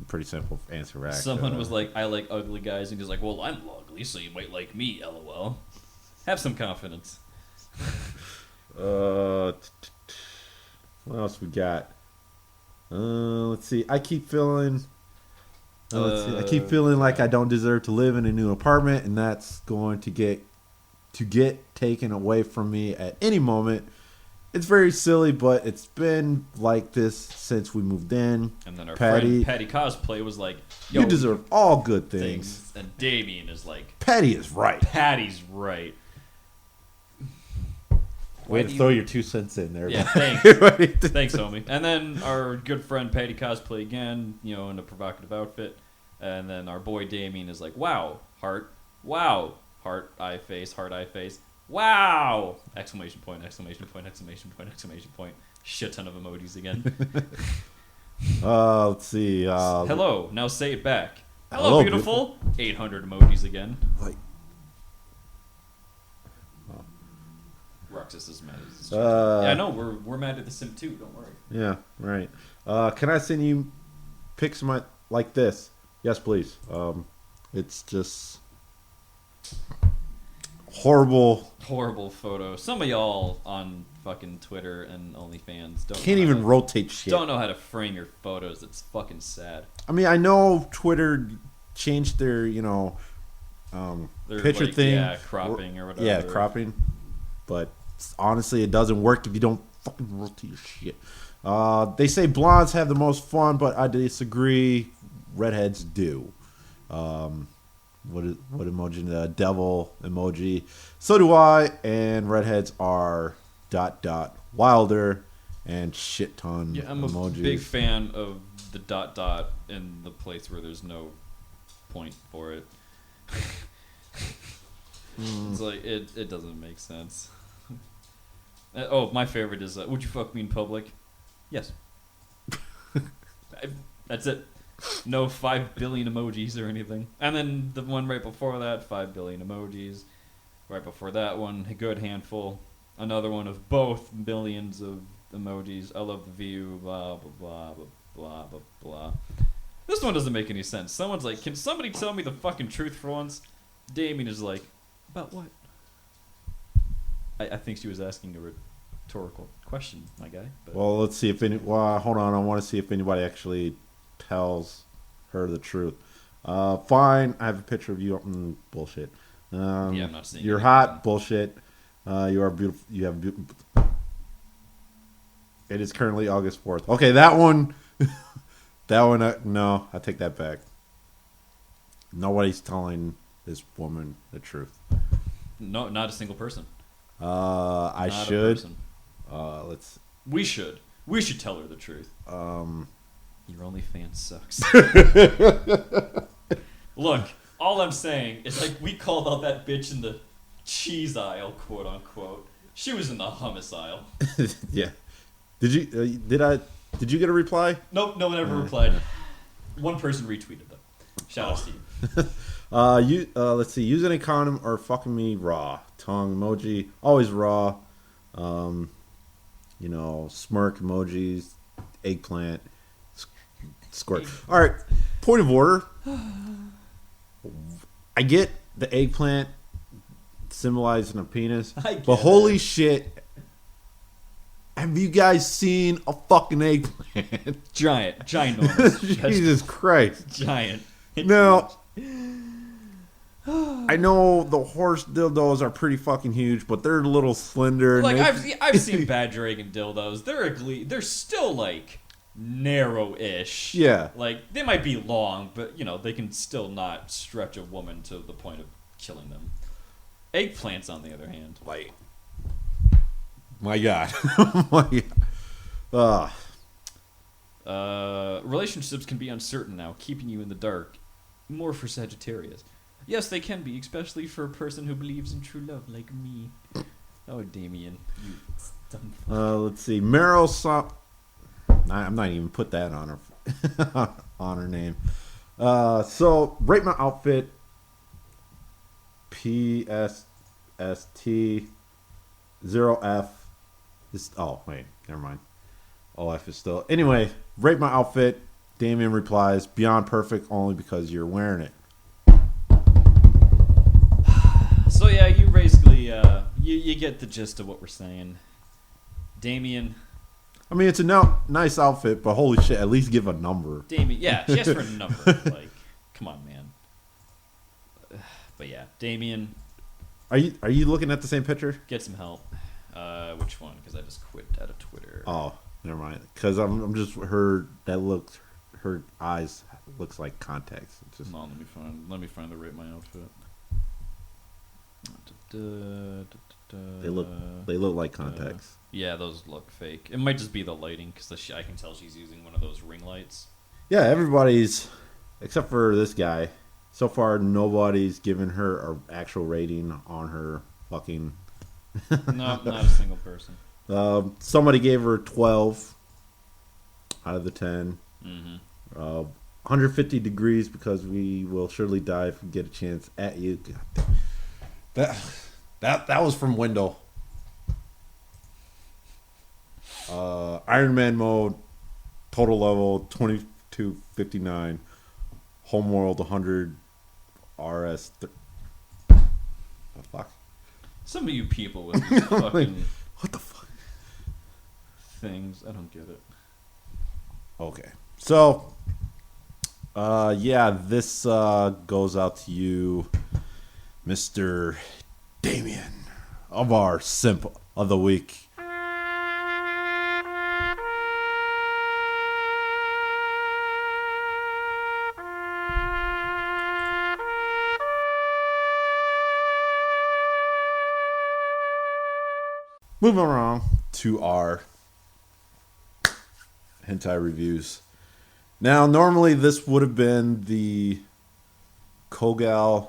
pretty simple answer back. Someone was like, I like ugly guys, and he's like, well, I'm ugly, so you might like me, lol. Have some confidence. What else we got? Let's see. I keep feeling. I keep feeling like I don't deserve to live in a new apartment, and that's going to get taken away from me at any moment. It's very silly, but it's been like this since we moved in. And then our Patty, friend Patty Cosplay was like, yo, you deserve all good things. And Damien is like, Patty is right. Patty's right. Way to throw your 2 cents in there. Yeah, thanks. Thanks, homie. And then our good friend Patty Cosplay again, in a provocative outfit. And then our boy Damien is like, wow, heart, wow, heart, eye face, heart, eye face, wow! Exclamation point, exclamation point, exclamation point, exclamation point. Shit ton of emojis again. Let's see. Hello, now say it back. Hello, beautiful. 800 emojis again. Like, Roxas is mad at this. Yeah, I know, we're mad at the sim too, don't worry. Yeah, right. Can I send you pics of my like this? Yes, please. It's just horrible photo. Some of y'all on fucking Twitter and OnlyFans can't even rotate shit. Don't know how to frame your photos. It's fucking sad. I mean, I know Twitter changed their Their, picture thing. Yeah, cropping or whatever. Yeah, cropping. But honestly, it doesn't work if you don't fucking rotate your shit. They say blondes have the most fun, but I disagree. Redheads do. What emoji? The devil emoji. So do I. And redheads are ... wilder and shit ton. Yeah, I'm emojis. a big fan of the ... in the place where there's no point for it. It's like it doesn't make sense. My favorite is would you fuck me in public? Yes. That's it. No 5 billion emojis or anything. And then the one right before that, 5 billion emojis. Right before that one, a good handful. Another one of both billions of emojis. I love the view, blah, blah, blah, blah, blah, blah, blah. This one doesn't make any sense. Someone's like, can somebody tell me the fucking truth for once? Damien is like, about what? I think she was asking a rhetorical question, my guy. But. Well, let's see if hold on. I want to see if anybody actually tells her the truth. Fine. I have a picture of you. Bullshit. Yeah, I'm not seeing you're anything. hot. Bullshit. You are beautiful. You have beautiful. It is currently August 4th. Okay, that one. That one. No, I take that back. Nobody's telling this woman the truth. No, not a single person. I Not should. a person. Let's. We should tell her the truth. Your OnlyFans sucks. Look, all I'm saying is like we called out that bitch in the cheese aisle, quote unquote. She was in the hummus aisle. Yeah. Did you? Did you get a reply? Nope, no one ever replied. One person retweeted though. Shout out to you. Let's see. Using a condom or fucking me raw. Tongue emoji. Always raw. Smirk emojis. Eggplant. Squirt. All right. Point of order. I get the eggplant symbolizing a penis, but holy shit. Have you guys seen a fucking eggplant? Ginormous. Jesus Christ. Giant. Now, I know the horse dildos are pretty fucking huge, but they're a little slender. Like I've seen Bad Dragon dildos. They're still like narrow-ish. Yeah. Like they might be long, but they can still not stretch a woman to the point of killing them. Eggplants, on the other hand, like, my God, my God. Relationships can be uncertain now, keeping you in the dark. More for Sagittarius. Yes, they can be, especially for a person who believes in true love like me. Oh, Damien, you dumb fuck. Let's see, Meryl. I'm not even put that on her on her name. So rate my outfit. PSST 0F. Oh wait, never mind. OF is still. Anyway, rate my outfit. Damien replies, "Beyond perfect only because you're wearing it." So yeah, you basically you get the gist of what we're saying. Damien, I mean, it's a nice outfit, but holy shit, at least give a number. yeah, she asked for a number. Like, come on, man. But yeah, Damien, Are you looking at the same picture? get some help. Which one? Because I just quit out of Twitter. Oh, never mind. Because I'm just her eyes looks like contacts. It's just Hold on, let me find the rate my outfit. they look like contacts. Yeah, those look fake. It might just be the lighting because I can tell she's using one of those ring lights. Yeah, everybody's except for this guy. So far, nobody's given her an actual rating on her fucking. No, not a single person. Somebody gave her 12 out of the 10. Mm-hmm. 150 degrees because we will surely die if we get a chance at you. God damn. That was from Window. Iron Man mode, total level 2259, homeworld 100, RS. The fuck? Some of you people with these fucking What the fuck? things, I don't get it. Okay. So, yeah, this goes out to you, Mr. Damien, of our simp of the week. Moving along to our hentai reviews. Now, normally this would have been the Kogal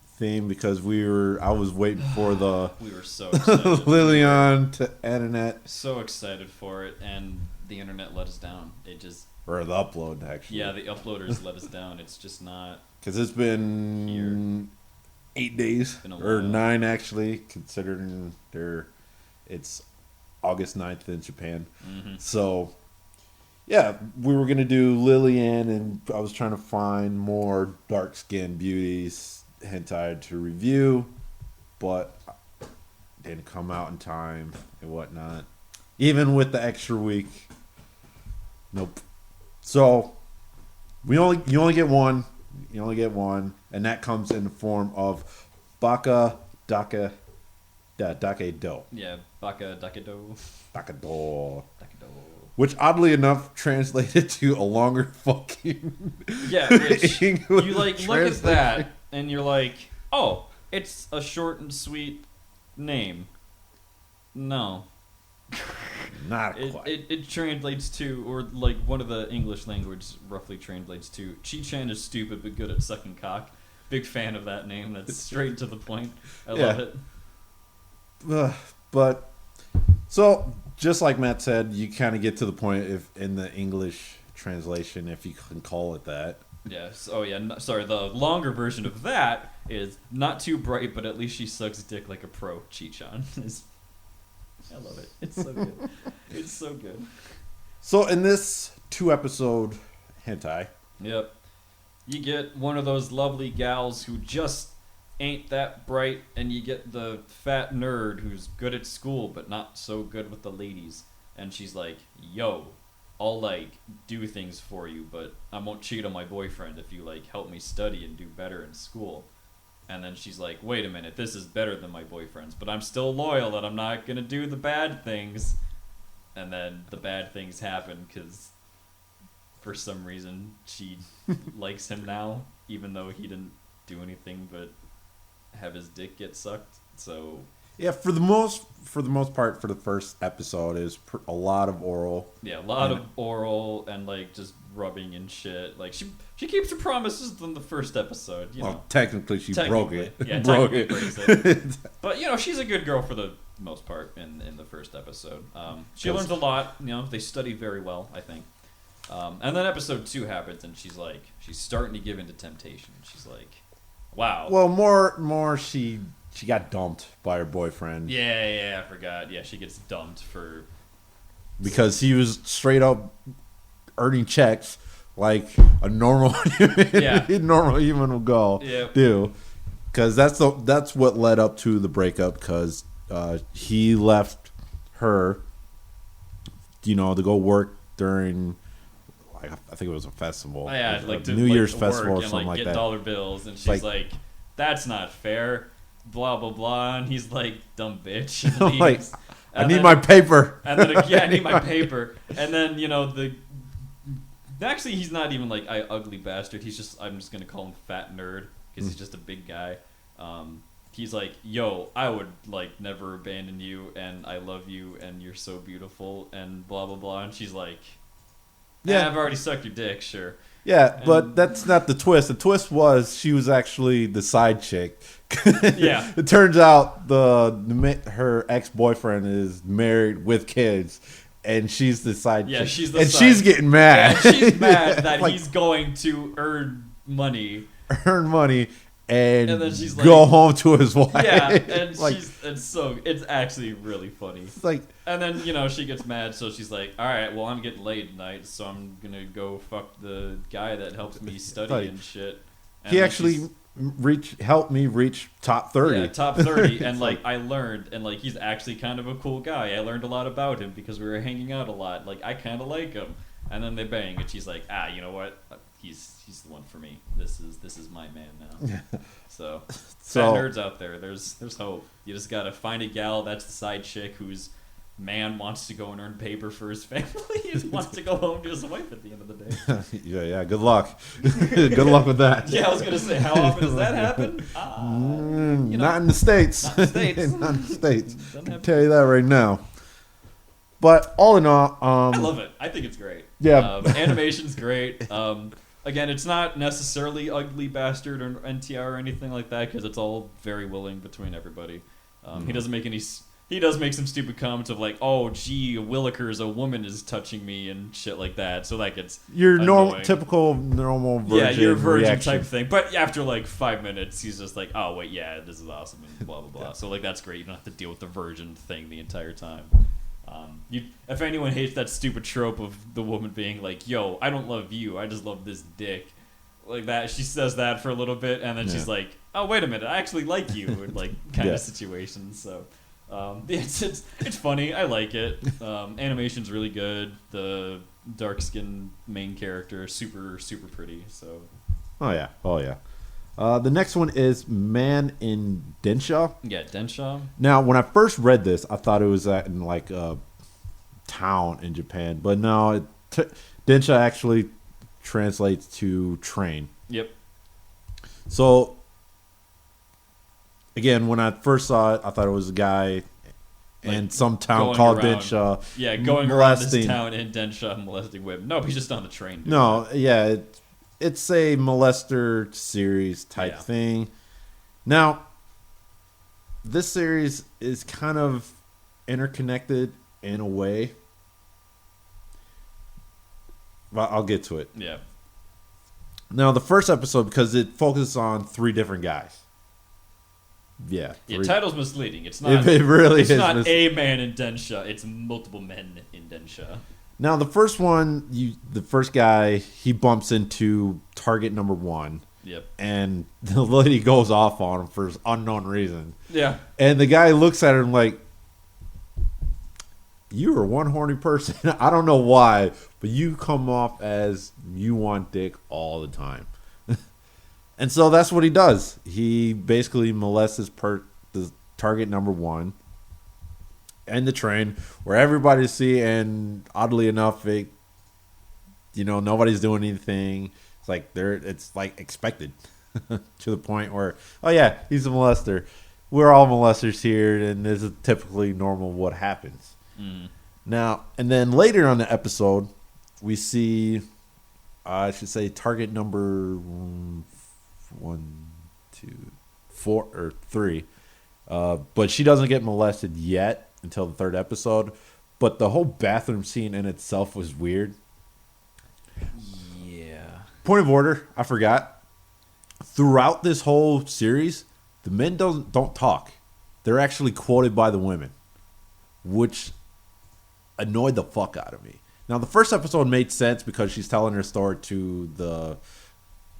theme because I was waiting for the We were so excited. Lilian to Ananet, So excited for it, and the internet let us down. It just, or the upload actually. yeah, the uploaders let us down. It's just not. Because it's been 8 days Been a or while. 9 actually, considering it's August 9th in Japan. Mm-hmm. So, yeah, we were going to do Lillian, and I was trying to find more dark-skinned beauties hentai to review, but didn't come out in time and whatnot. Even with the extra week, nope. So, you only get one. You only get one, and that comes in the form of Baka Dakedo. Yeah, Baka Dakedo. Dakedo. Dakedo. Which, oddly enough, translated to a longer fucking. Yeah, which English you like look at that and you're like, oh, it's a short and sweet name. No. Not quite. It translates to, or like one of the English language roughly translates to, Chi-chan is stupid but good at sucking cock. Big fan of that name. That's straight to the point. I love it. But so, just like Matt said, you kind of get to the point if in the English translation, if you can call it that. Yes. Oh yeah. Sorry. The longer version of that is not too bright, but at least she sucks dick like a pro. Chi-chan. I love it. It's so good. It's so good. So in this 2-episode hentai, Yep. You get one of those lovely gals who just ain't that bright, and you get the fat nerd who's good at school but not so good with the ladies. And she's like, yo, I'll like do things for you, but I won't cheat on my boyfriend if you like help me study and do better in school. And then she's like, wait a minute, this is better than my boyfriend's, but I'm still loyal and I'm not gonna do the bad things. And then the bad things happen because for some reason she likes him now, even though he didn't do anything but have his dick get sucked. So yeah, for the most part, for the first episode, is a lot of oral. yeah, a lot of oral and like just rubbing and shit. Like she keeps her promises in the first episode. You know, Well, technically, she broke it. Yeah, broke technically it. breaks it. But you know, she's a good girl for the most part in the first episode. She learns a lot. You know, they study very well, I think. And then episode 2 happens, and she's starting to give into temptation. She's like, wow. Well, more she got dumped by her boyfriend. Yeah, I forgot. Yeah, she gets dumped for Because he was straight up earning checks like a normal normal human will go do, because that's what led up to the breakup. Because he left her, to go work during, like, I think it was a festival, like New Year's to festival work or something and, like get that. dollar bills, and she's like, "That's not fair." Blah blah blah, and he's like, "Dumb bitch." And Like, I need my paper. And then I need my paper. And then actually he's not even like ugly bastard. He's just, I'm just gonna call him fat nerd because he's just a big guy. He's like, "Yo, I would like never abandon you, and I love you, and you're so beautiful, and blah blah blah." And she's like, "Yeah, I've already sucked your dick, sure." Yeah, but that's not the twist. The twist was she was actually the side chick. Yeah. It turns out her ex-boyfriend is married with kids, and she's the side chick. She's the and side. she's getting mad. Yeah, she's mad that Like, he's going to earn money. And then she's go like, home to his wife. Yeah, and like, it's actually really funny. it's like, And then, she gets mad, so she's like, "All right, well, I'm getting laid tonight, so I'm gonna go fuck the guy that helps me study like, and shit." And he then actually helped me reach top 30. Yeah, top 30, and like I learned, and like he's actually kind of a cool guy. I learned a lot about him because we were hanging out a lot. Like, I kind of like him. And then they bang, and she's like, "You know what? He's the one for me. This is my man now." So fat nerds out there, there's hope. You just gotta find a gal that's the side chick whose man wants to go and earn paper for his family. He wants to go home to his wife at the end of the day. Yeah. Good luck. Good luck with that. Yeah, I was gonna say, how often does that happen? Not in the States. Not in the States. Not in the States. Doesn't I have- can tell you that right now. But all in all, I love it. I think it's great. Yeah. Animation's great. Again, it's not necessarily Ugly Bastard or NTR or anything like that because it's all very willing between everybody. He doesn't make any. He does make some stupid comments of like, "Oh, gee, Willikers, a woman is touching me" and shit like that. So that gets your annoying. typical normal virgin. Yeah, your virgin reaction. type thing. But after like 5 minutes, he's just like, "Oh wait, yeah, this is awesome," and blah blah blah. So like that's great. You don't have to deal with the virgin thing the entire time. If anyone hates that stupid trope of the woman being like, "Yo, I don't love you, I just love this dick," like that, she says that for a little bit, and then she's like, "Oh wait a minute, I actually like you," in like kind of situations. So it's funny. I like it. Animation's really good. The dark skinned main character, super pretty. So. Oh yeah. The next one is Man in Densha. Yeah, Densha. Now, when I first read this, I thought it was in like a town in Japan, but no, Densha actually translates to train. Yep. So, again, when I first saw it, I thought it was a guy in some town called around, Densha. Yeah, going around this town in Densha molesting women. No, he's just on the train. Dude. No, yeah, it's a molester series type thing. Now, this series is kind of interconnected in a way. But I'll get to it. Yeah. Now, the first episode, because it focuses on 3 different guys. Yeah. Yeah, title's misleading. It's not. It really it's is. It's not a man in Densha. It's multiple men in Densha. Now, the first one, the first guy, he bumps into target number 1. Yep. And the lady goes off on him for unknown reason. Yeah. And the guy looks at her and like, "You are one horny person." I don't know why, but you come off as you want dick all the time. And so that's what he does. He basically molests the target number 1 and the train where everybody see, and oddly enough, nobody's doing anything. It's like expected to the point where, oh yeah, he's a molester. We're all molesters here, and this is typically normal what happens. Now, and then later on the episode, we see, I should say, target number 1, 2, 4, or 3. But she doesn't get molested yet until the 3rd episode. But the whole bathroom scene in itself was weird. Yeah. Point of order, I forgot. Throughout this whole series, the men don't talk. They're actually quoted by the women, which annoyed the fuck out of me. Now, the first episode made sense because she's telling her story to the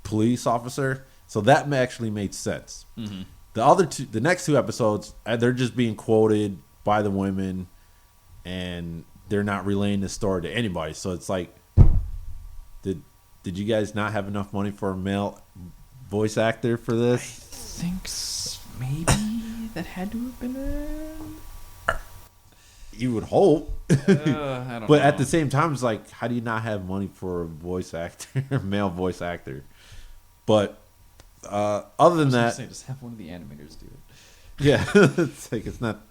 police officer, so that actually made sense. Mm-hmm. The next two episodes, they're just being quoted by the women, and they're not relaying the story to anybody. So it's like, did you guys not have enough money for a male voice actor for this? I think maybe that had to have been it. You would hope. I don't But know. at the same time, it's like, how do you not have money for a voice actor, male voice actor? But other than that, just have one of the animators do it. yeah, it's like it's not.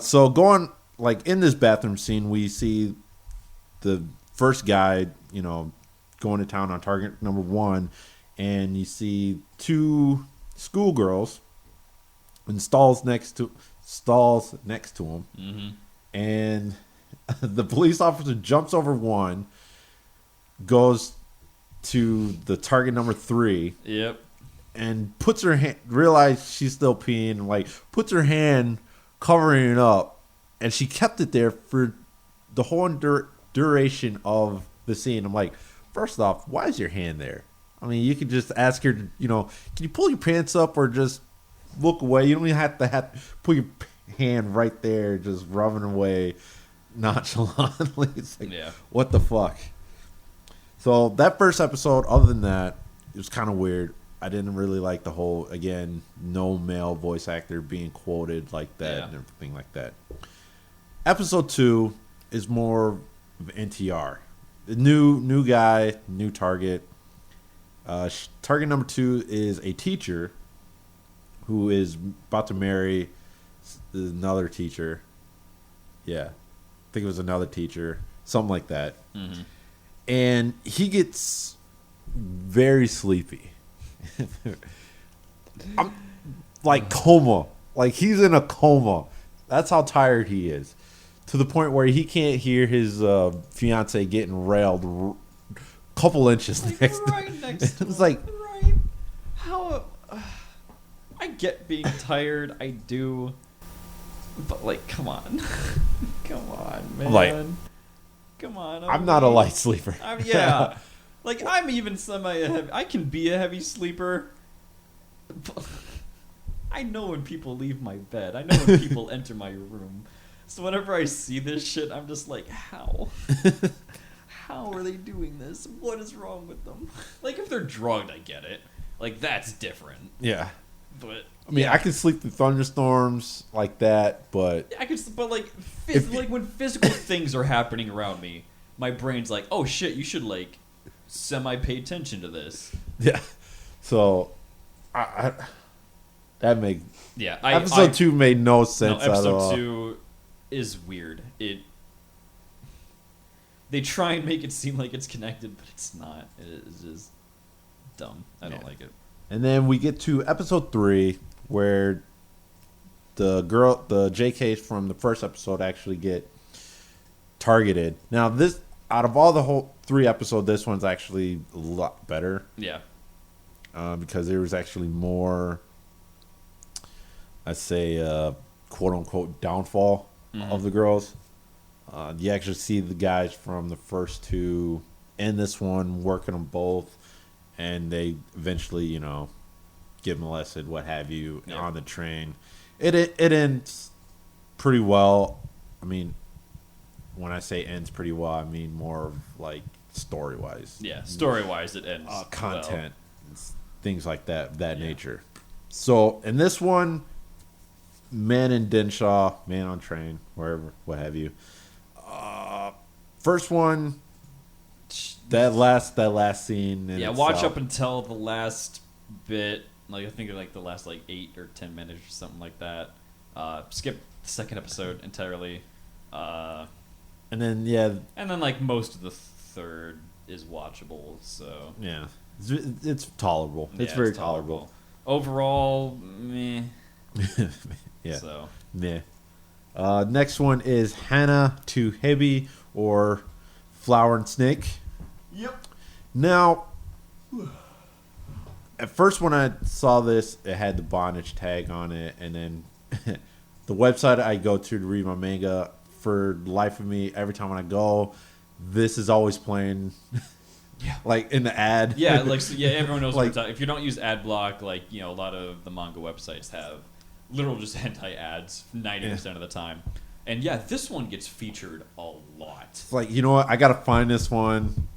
So going like in this bathroom scene, we see the first guy, going to town on target number 1, and you see 2 schoolgirls in stalls next to him, Mm-hmm. and the police officer jumps over one, goes to the target number 3, Yep. and puts her hand, realize she's still peeing, like puts her hand covering it up, and she kept it there for the whole duration of the scene. I'm like, first off, why is your hand there? I mean, you could just ask her, can you pull your pants up or just look away? You don't even have to put your hand right there, just rubbing away nonchalantly. It's like, Yeah. what the fuck? So that first episode, other than that, it was kind of weird. I didn't really like the whole, again, no male voice actor being quoted like that and everything like that. Episode 2 is more of NTR. The new guy, new target. Target number 2 is a teacher who is about to marry another teacher. Yeah. I think it was another teacher. Something like that. Mm-hmm. And he gets very sleepy. I'm like coma. Like he's in a coma. That's how tired he is. To the point where he can't hear his fiance getting railed a couple inches next next to It's him. like, Right. How... I get being tired. I do. But, like, come on. Come on, man. Like, come on. I'm not a light sleeper. Yeah. Like, I'm even semi-heavy. I can be a heavy sleeper. But I know when people leave my bed. I know when people enter my room. So whenever I see this shit, I'm just like, how? How are they doing this? What is wrong with them? Like, if they're drugged, I get it. Like, that's different. Yeah. But I mean, I can sleep through thunderstorms like that, but I could, but like, like when physical things are happening around me, my brain's like, oh shit, you should like semi-pay attention to this. yeah. So, that made episode 2 made no sense at all. Episode 2 is weird. They try and make it seem like it's connected, but it's not. It is just dumb. I don't like it. And then we get to episode 3, where the JKs from the first episode actually get targeted. Now, this, out of all the whole 3 episodes, this one's actually a lot better. Yeah. Because there was actually more, I'd say, quote unquote, downfall of the girls. You actually see the guys from the first 2 and this one working them both. And they eventually, get molested, what have you, on the train. It ends pretty well. I mean, when I say ends pretty well, I mean more of like story-wise. Yeah, story-wise, it ends content, well. Things like that nature. So in this one, man in Densha, man on train, wherever, what have you. First one. That last scene. Watch up until the last bit. Like I think like the last like 8 or 10 minutes or something like that. Skip the second episode entirely. And then and then like most of the third is watchable. So yeah, it's tolerable. It's very tolerable. Overall, meh. Yeah. So meh. Next one is Hana to Hebi, or Flower and Snake. Yep. Now, at first when I saw this, it had the bondage tag on it, and then the website I go to read my manga, for the life of me, every time when I go, this is always playing. Yeah. Like in the ad. Yeah, like so, yeah, everyone knows Like- what we're talking. If you don't use ad block, like a lot of the manga websites have literal just hentai ads 90% of the time. And yeah, this one gets featured a lot. It's like, you know what? I gotta find this one.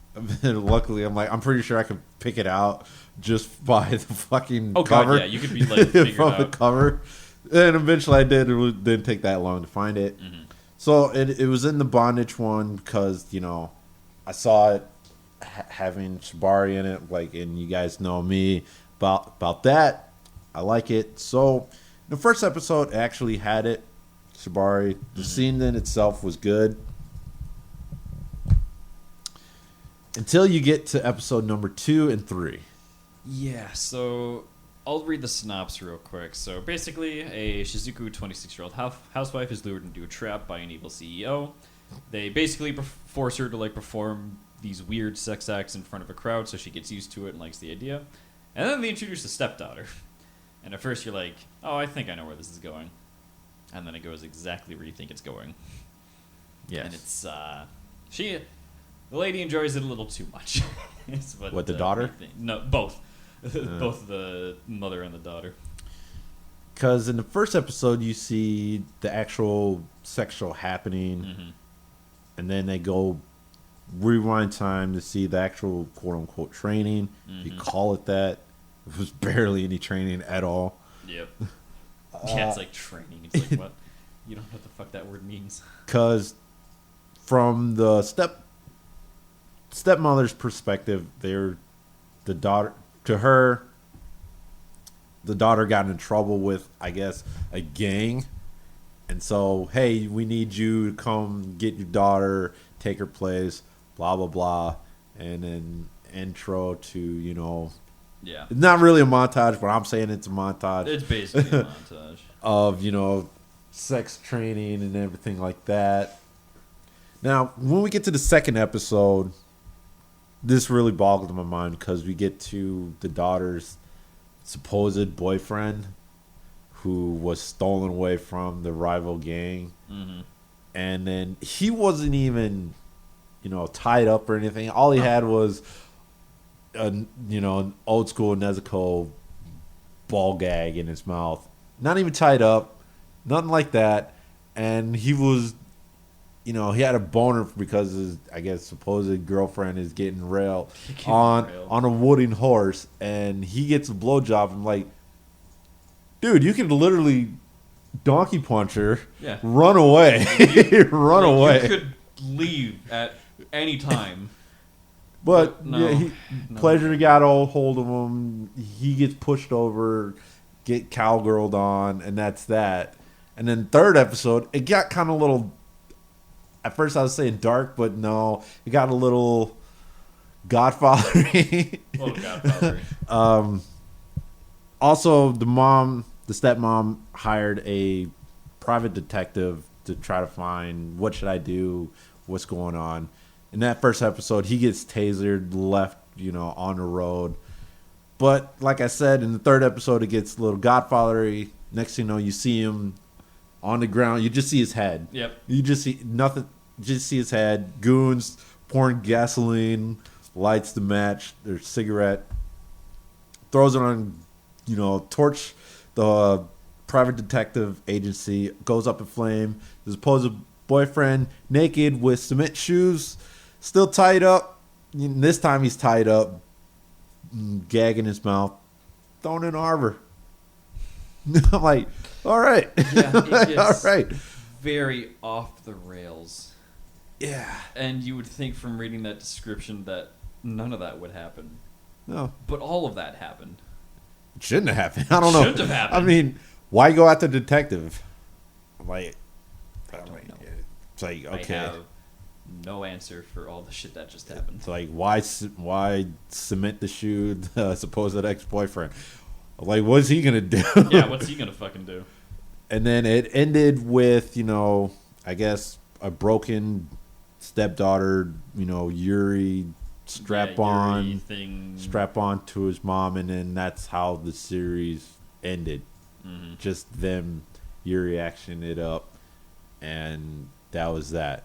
And luckily, I'm pretty sure I could pick it out just by the fucking Oh cover. god, yeah, you could be like figure it from the out. cover. And eventually, I did. It didn't take that long to find it. Mm-hmm. So it was in the bondage one because I saw it having Shibari in it. Like, and you guys know me about that. I like it. So the first episode actually had it. Shibari. The scene in itself was good. Until you get to episode number 2 and 3. Yeah, so I'll read the synopsis real quick. So basically, a Shizuku 26-year-old housewife is lured into a trap by an evil CEO. They basically force her to like perform these weird sex acts in front of a crowd, so she gets used to it and likes the idea. And then they introduce a stepdaughter. And at first you're like, oh, I think I know where this is going. And then it goes exactly where you think it's going. Yes. And it's the lady enjoys it a little too much. Is What, the daughter? No, both. Both the mother and the daughter. Because in the first episode, you see the actual sexual happening, and then they go rewind time to see the actual quote unquote training. You call it that. It was barely any training at all. Yep. Yeah, it's like training. It's like, what? You don't know what the fuck that word means. Because from the stepmother's perspective, the daughter got in trouble with, I guess, a gang. And so, hey, we need you to come get your daughter, take her place, blah, blah, blah. And then intro to, Yeah. it's not really a montage, but I'm saying it's a montage It's basically a montage. of, sex training and everything like that. Now, when we get to the second episode, this really boggled my mind because we get to the daughter's supposed boyfriend who was stolen away from the rival gang. And then he wasn't even, tied up or anything. All he had was, an old school Nezuko ball gag in his mouth. Not even tied up. Nothing like that. And he was, he had a boner because his, I guess, supposed girlfriend is getting railed on a wooden horse, and he gets a blowjob. I'm like, dude, you can literally donkey punch her, run away, run away. You could leave at any time. But no, yeah, Pleasure got a hold of him. He gets pushed over, get cowgirled on, and that's that. And then third episode, it got kind of a little. At first, I was saying dark, but no, it got a little Godfather-y. Godfather. Also, the stepmom hired a private detective to try to find what should I do, what's going on. In that first episode, he gets tasered, left, on the road. But like I said, in the third episode, it gets a little Godfather-y. Next thing you know, you see him on the ground. You just see his head. Yep. You just see nothing. Just see his head. Goons pouring gasoline, lights the match, their cigarette, throws it on, torch the private detective agency, goes up in flame. His supposed boyfriend, naked with cement shoes, still tied up. This time he's tied up, gag in his mouth, thrown in arbor. I'm like, all right. Yeah, it gets all right. very off the rails. Yeah. And you would think from reading that description that none of that would happen. No. But all of that happened. It shouldn't have happened. I don't know. Shouldn't have happened. I mean, why go after the detective? I'm like, I don't know. it's like, okay. I have no answer for all the shit that just happened. It's like, why cement the shoe, the supposed ex-boyfriend? Like, what's he going to do? Yeah, what's he going to fucking do? And then it ended with, I guess, a broken stepdaughter, Yuri strap on to his mom, and then that's how the series ended. Just them Yuri actioning it up, and that was that.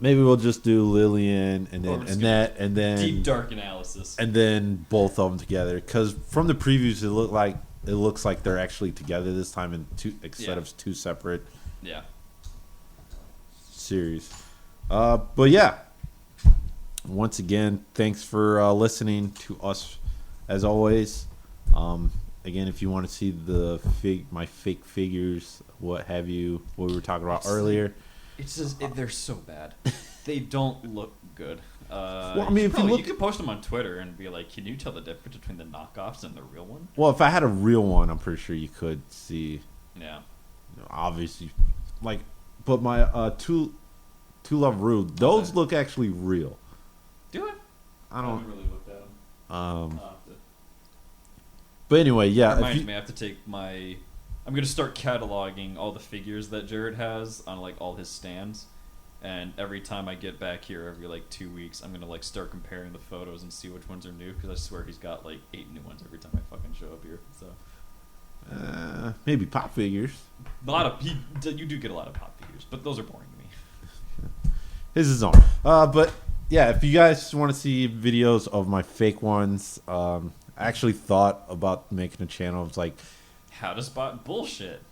maybe we'll just do Lillian and then Or just Annette and then Deep dark analysis. and then both of them together. Because from the previews, it looks like they're actually together this time instead of two separate Yeah. series. But yeah, once again, thanks for listening to us as always. Again, if you want to see my fake figures, what have you, what we were talking about earlier. It's just they're so bad. They don't look good. Well, I mean, you could post them on Twitter and be like, "Can you tell the difference between the knockoffs and the real one?" Well, if I had a real one, I'm pretty sure you could see. Yeah. Obviously, but my Two Love Rude, those look actually real. Do it. I don't haven't really looked at them. But anyway, yeah. Reminds me, I have to take my. I'm gonna start cataloging all the figures that Jared has on all his stands, and every time I get back here, every 2 weeks, I'm gonna start comparing the photos and see which ones are new. Because I swear he's got 8 new ones every time I fucking show up here. So. Maybe pop figures. You do get a lot of pop figures, but those are boring to me. His is on. But yeah, if you guys want to see videos of my fake ones, I actually thought about making a channel. It's like how to spot bullshit.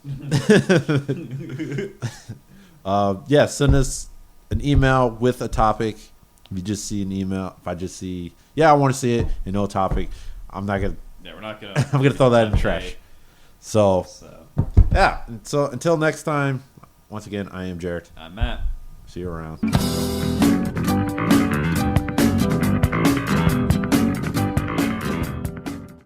Yeah, send us an email with a topic. If you just see an email, if I just see, I want to see it and no topic, I'm not gonna. Yeah, we're not gonna. I'm gonna throw that in the trash. So yeah. So until next time, once again, I am Jared. I'm Matt. See you around.